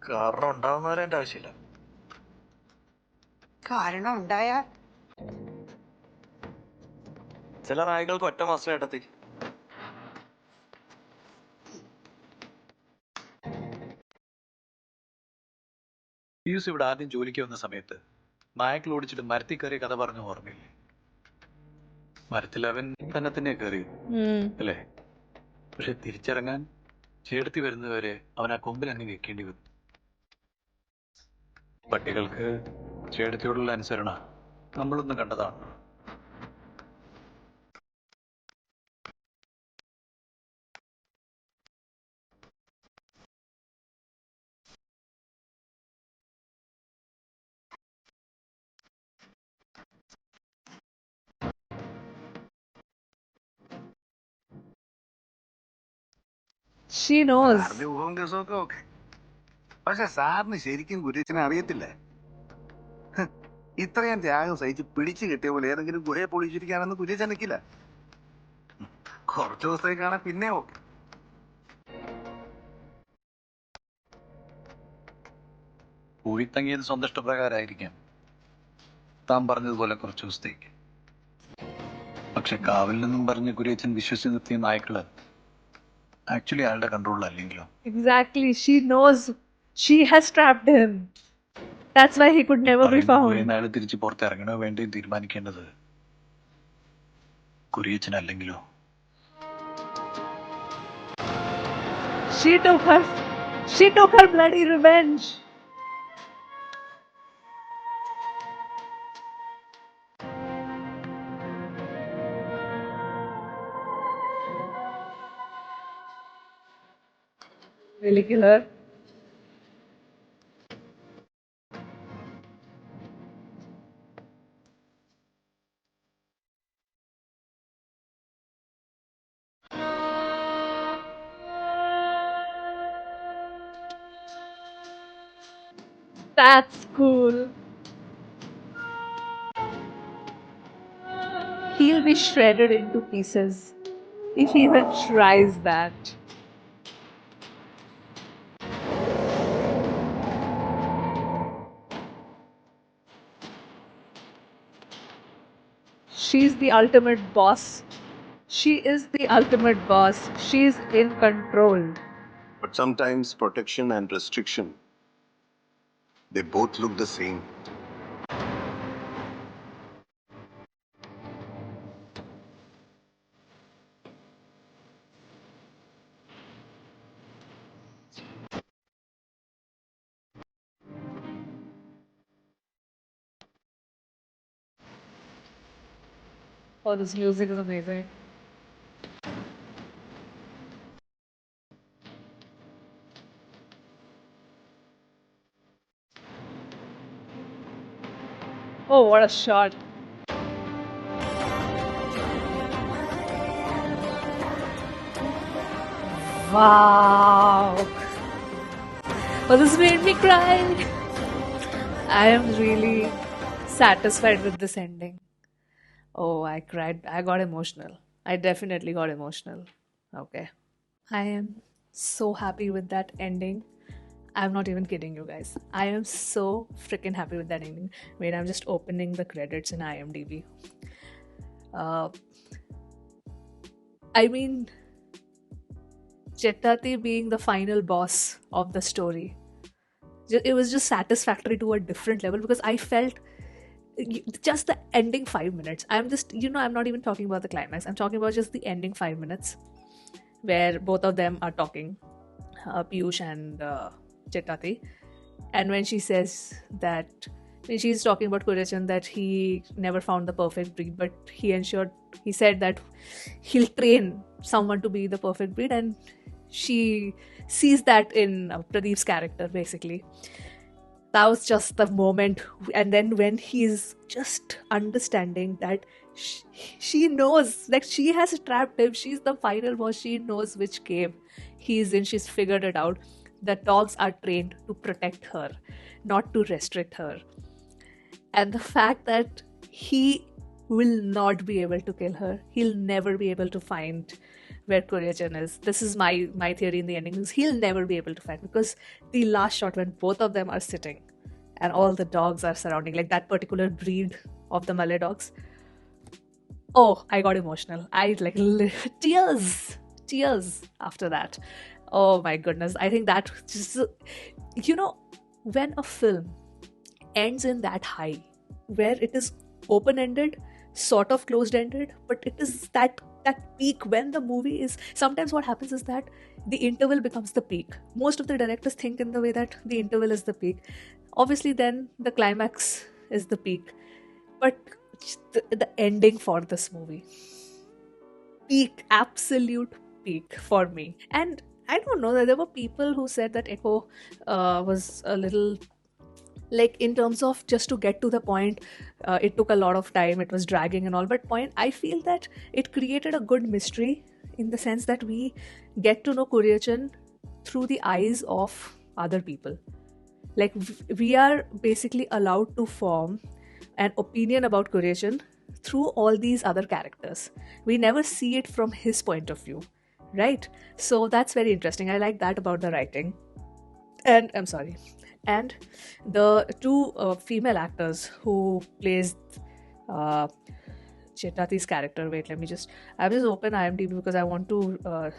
കാരണം ഉണ്ടാവുന്നവരെ എന്റെ ആവശ്യമില്ല. കാരണം ഉണ്ടായാ ചില നായ്ക്കൾക്ക് ഒറ്റ മാസം ഏട്ടത്തി. പീയൂസ് ഇവിടെ ആദ്യം ജോലിക്ക് വന്ന സമയത്ത് നായക്കൾ ഓടിച്ചിട്ട് മരത്തിൽ കയറിയ കഥ പറഞ്ഞ ഓർമ്മയില്ലേ? മരത്തിൽ അവൻ തന്നെ കയറി അല്ലേ? പക്ഷെ തിരിച്ചിറങ്ങാൻ ചേർത്തി വരുന്നവരെ അവൻ ആ കൊമ്പിൽ അങ്ങ് വെക്കേണ്ടി വന്നു. പട്ടികൾക്ക് ചേടത്തിയോടുള്ള അനുസരണ നമ്മളൊന്നും കണ്ടതാണ്. She knows. പക്ഷെ സാറിന് ശരിക്കും കുരിയച്ചനെ അറിയത്തില്ലേ? ഇത്രയും ത്യാഗം സഹിച്ച് പിടിച്ചു കിട്ടിയ പോലെ ഏതെങ്കിലും ഗുഹയെ പൊളിച്ചിരിക്കാനൊന്നും കുരിയച്ചൻ നിൽക്കില്ല. കുറച്ചു ദിവസത്തേക്ക് കാണാൻ പിന്നെ ഓക്കെ. പോയി തങ്ങിയത് സ്വന്തം ഇഷ്ടപ്രകാരമായിരിക്കാം, താൻ പറഞ്ഞതുപോലെ കുറച്ചു ദിവസത്തേക്ക്. പക്ഷെ കാവിൽ നിന്നും പറഞ്ഞ് കുരിയച്ചൻ വിശ്വസിച്ച് നിർത്തിയ നായ്ക്കള് ആക്ച്വലി അയാളുടെ കൺട്രോളിലല്ലെങ്കിലോ? Exactly. She knows. She has trapped him. That's why he could never be found. അയാൾ തിരിച്ച് പുറത്തിറങ്ങണോ വേണ്ടി തീരുമാനിക്കേണ്ടത് കുരിയച്ചനല്ലെങ്കിലോ? She took her bloody revenge. Really kill her? That's cool. He'll be shredded into pieces if he even tries that. She's the ultimate boss. She is the ultimate boss. She's in control. But sometimes protection and restriction, they both look the same. Oh, this music is amazing. Oh, what a shot. Wow. Oh, this made me cry. I am really satisfied with this ending. Oh, I cried. I got emotional. I definitely got emotional. Okay. I am so happy with that ending. I'm not even kidding you guys. I am so freaking happy with that ending. Wait, I'm just opening the credits in IMDb. I mean, Chetati being the final boss of the story, it was just satisfactory to a different level, because I felt just the ending 5 minutes. I'm just, I'm not even talking about the climax. I'm talking about just the ending 5 minutes where both of them are talking, Piyush and Chetati. And when she says that, when she's talking about Kuriachan, that he never found the perfect breed, but he said that he'll train someone to be the perfect breed, and she sees that in Pradeep's character, basically. That was just the moment. And then when he's just understanding that she knows, like, she has trapped him, she's the final boss, she knows which cave he's in, she's figured it out. The dogs are trained to protect her, not to restrict her. And the fact that he will not be able to kill her, he'll never be able to find where Kuriachan is. This is my theory in the ending, is he'll never be able to find, because the last shot when both of them are sitting and all the dogs are surrounding, like that particular breed of the Malay dogs. Oh, I got emotional. I like tears after that. Oh my goodness. I think that just, when a film ends in that high, where it is open-ended, sort of closed-ended, but it is that peak when the movie is, sometimes what happens is that the interval becomes the peak. Most of the directors think in the way that the interval is the peak. Obviously then the climax is the peak, but the ending for this movie, peak, absolute peak for me. And I don't know, there were people who said that Echo was a little, like, in terms of just to get to the point, it took a lot of time, it was dragging and all, but I feel that it created a good mystery, in the sense that we get to know Kuriachan through the eyes of other people. Like, we are basically allowed to form an opinion about Kuriachan through all these other characters. We never see it from his point of view, right? So that's very interesting. I like that about the writing. And I'm sorry. And the two female actors who plays Chetati's character. Wait, I'll just open IMDb because I want to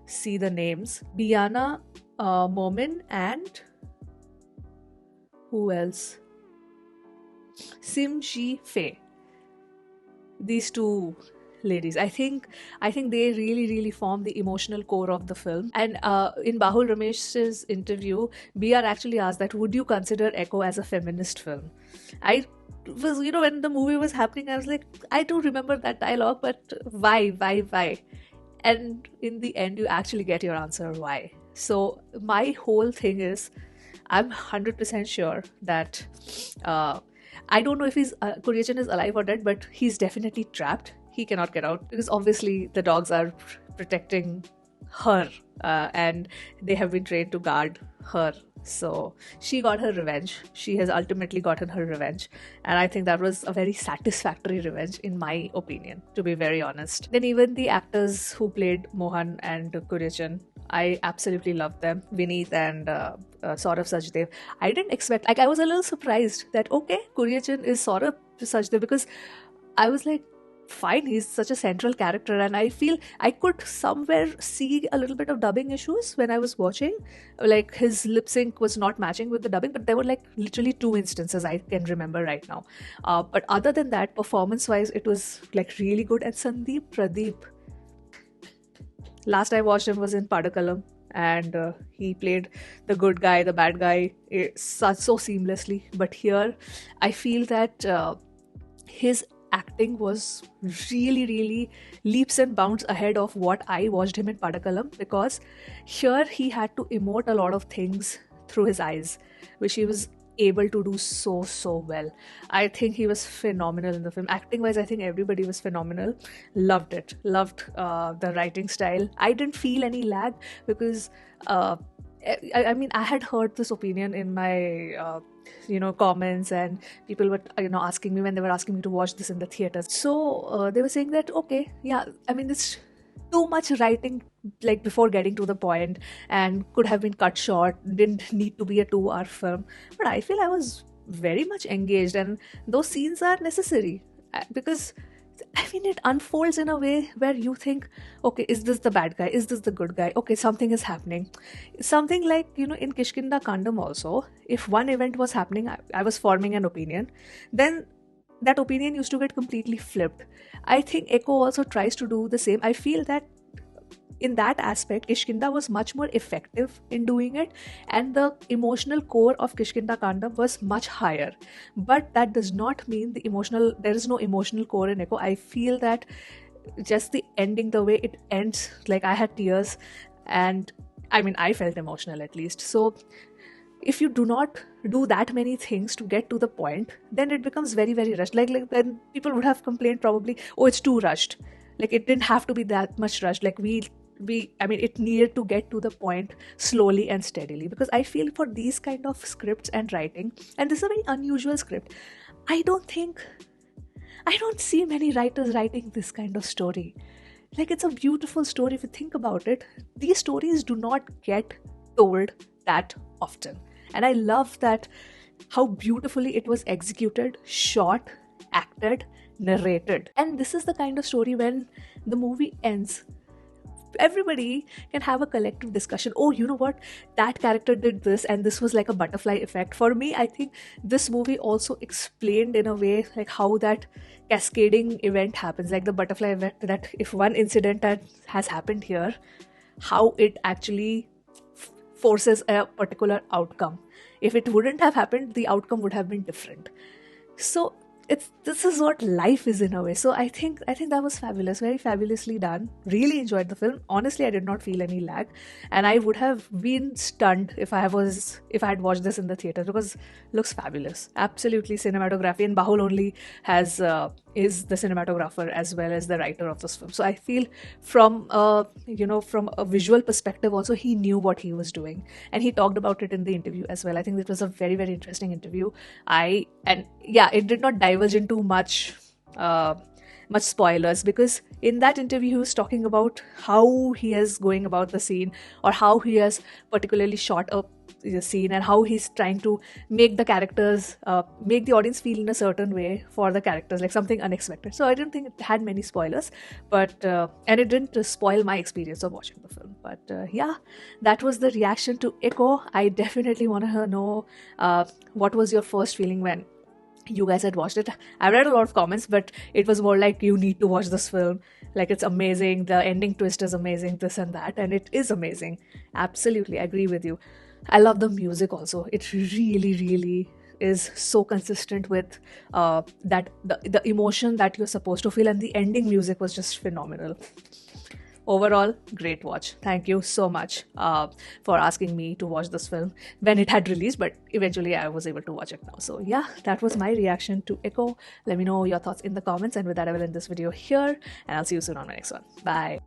see the names. Biana Momin and who else? Sim Ji Fei. These two ladies, I think they really form the emotional core of the film. And in Bahul Ramesh's interview, BR actually asked that, would you consider Echo as a feminist film? I was, when the movie was happening, I was like, I do remember that dialogue, but why? And in the end, you actually get your answer why. So my whole thing is, I'm 100% sure that I don't know if Kuriachan is alive or dead, but he's definitely trapped. He cannot get out, because obviously the dogs are protecting her and they have been trained to guard her. So she got her revenge. She has ultimately gotten her revenge. And I think that was a very satisfactory revenge, in my opinion, to be very honest. Then even the actors who played Mohan and Kuriachan, I absolutely loved them. Vineet and Saurabh Sachdev. I didn't expect, I was a little surprised that, okay, Kuriachan is Saurabh Sachdev, because I was like, fine, he's such a central character, and I feel I could somewhere see a little bit of dubbing issues when I was watching. Like, his lip sync was not matching with the dubbing, but there were like literally 2 instances I can remember right now. But other than that, performance-wise, it was like really good. And Sandeep Pradeep, last I watched him was in Padakalam, and he played the good guy, the bad guy, so seamlessly. But here, I feel that his acting was really leaps and bounds ahead of what I watched him in Padakalam, because here he had to emote a lot of things through his eyes, which he was able to do so well. I think he was phenomenal in the film. Acting wise, I think everybody was phenomenal. Loved it. Loved the writing style. I didn't feel any lag, because I mean, I had heard this opinion in my comments, and people were asking me when they were asking me to watch this in the theater. So they were saying that, okay, yeah, I mean, it's too much writing like before getting to the point and could have been cut short, didn't need to be a 2-hour film. But I feel I was very much engaged, and those scenes are necessary because I mean, it unfolds in a way where you think, okay, is this the bad guy? Is this the good guy? Okay, something is happening. Something like, in Kishkinda Kandam also, if one event was happening, I was forming an opinion, then that opinion used to get completely flipped. I think Echo also tries to do the same. I feel that in that aspect, Kishkinda was much more effective in doing it, and the emotional core of Kishkinda Kandam was much higher. But that does not mean there is no emotional core in Echo. I feel that just the ending, the way it ends, like I had tears, and I mean, I felt emotional at least. So if you do not do that many things to get to the point, then it becomes very, very rushed. Like then people would have complained probably, oh, it's too rushed. Like it didn't have to be that much rushed. Like it needed to get to the point slowly and steadily, because I feel for these kind of scripts and writing, and this is a very unusual script, I don't see many writers writing this kind of story. Like, it's a beautiful story if you think about it. These stories do not get told that often, and I love that how beautifully it was executed, shot, acted, narrated. And this is the kind of story when the movie ends, everybody can have a collective discussion. Oh, you know what, that character did this and this was like a butterfly effect. For me, I think this movie also explained in a way like how that cascading event happens, like the butterfly effect, that if one incident that has happened here, how it actually forces a particular outcome. If it wouldn't have happened, the outcome would have been different. So this is what life is in a way. So I think that was fabulous, very fabulously done. Really enjoyed the film. Honestly, I did not feel any lag, and I would have been stunned if I had watched this in the theater, because it looks fabulous. Absolutely cinematography, and Bahul only is the cinematographer as well as the writer of this film. So I feel from a visual perspective also, he knew what he was doing, and he talked about it in the interview as well. I think it was a very, very interesting interview. It did not diverge into much spoilers, because in that interview he was talking about how he is going about the scene, or how he has particularly shot up the scene, and how he's trying to make the characters, make the audience feel in a certain way for the characters, like something unexpected. So I didn't think it had many spoilers, but and it didn't spoil my experience of watching the film. But that was the reaction to Echo. I definitely want to know what was your first feeling when you guys had watched it. I read a lot of comments, but it was more like, you need to watch this film, like it's amazing, the ending twist is amazing, this and that, and it is amazing. Absolutely, I agree with you. I love the music also. It really, really is so consistent with the emotion that you're supposed to feel, and the ending music was just phenomenal. Overall, great watch. Thank you so much for asking me to watch this film when it had released, but eventually I was able to watch it now. So yeah, that was my reaction to Echo. Let me know your thoughts in the comments, and with that I will end this video here, and I'll see you soon on my next one. Bye.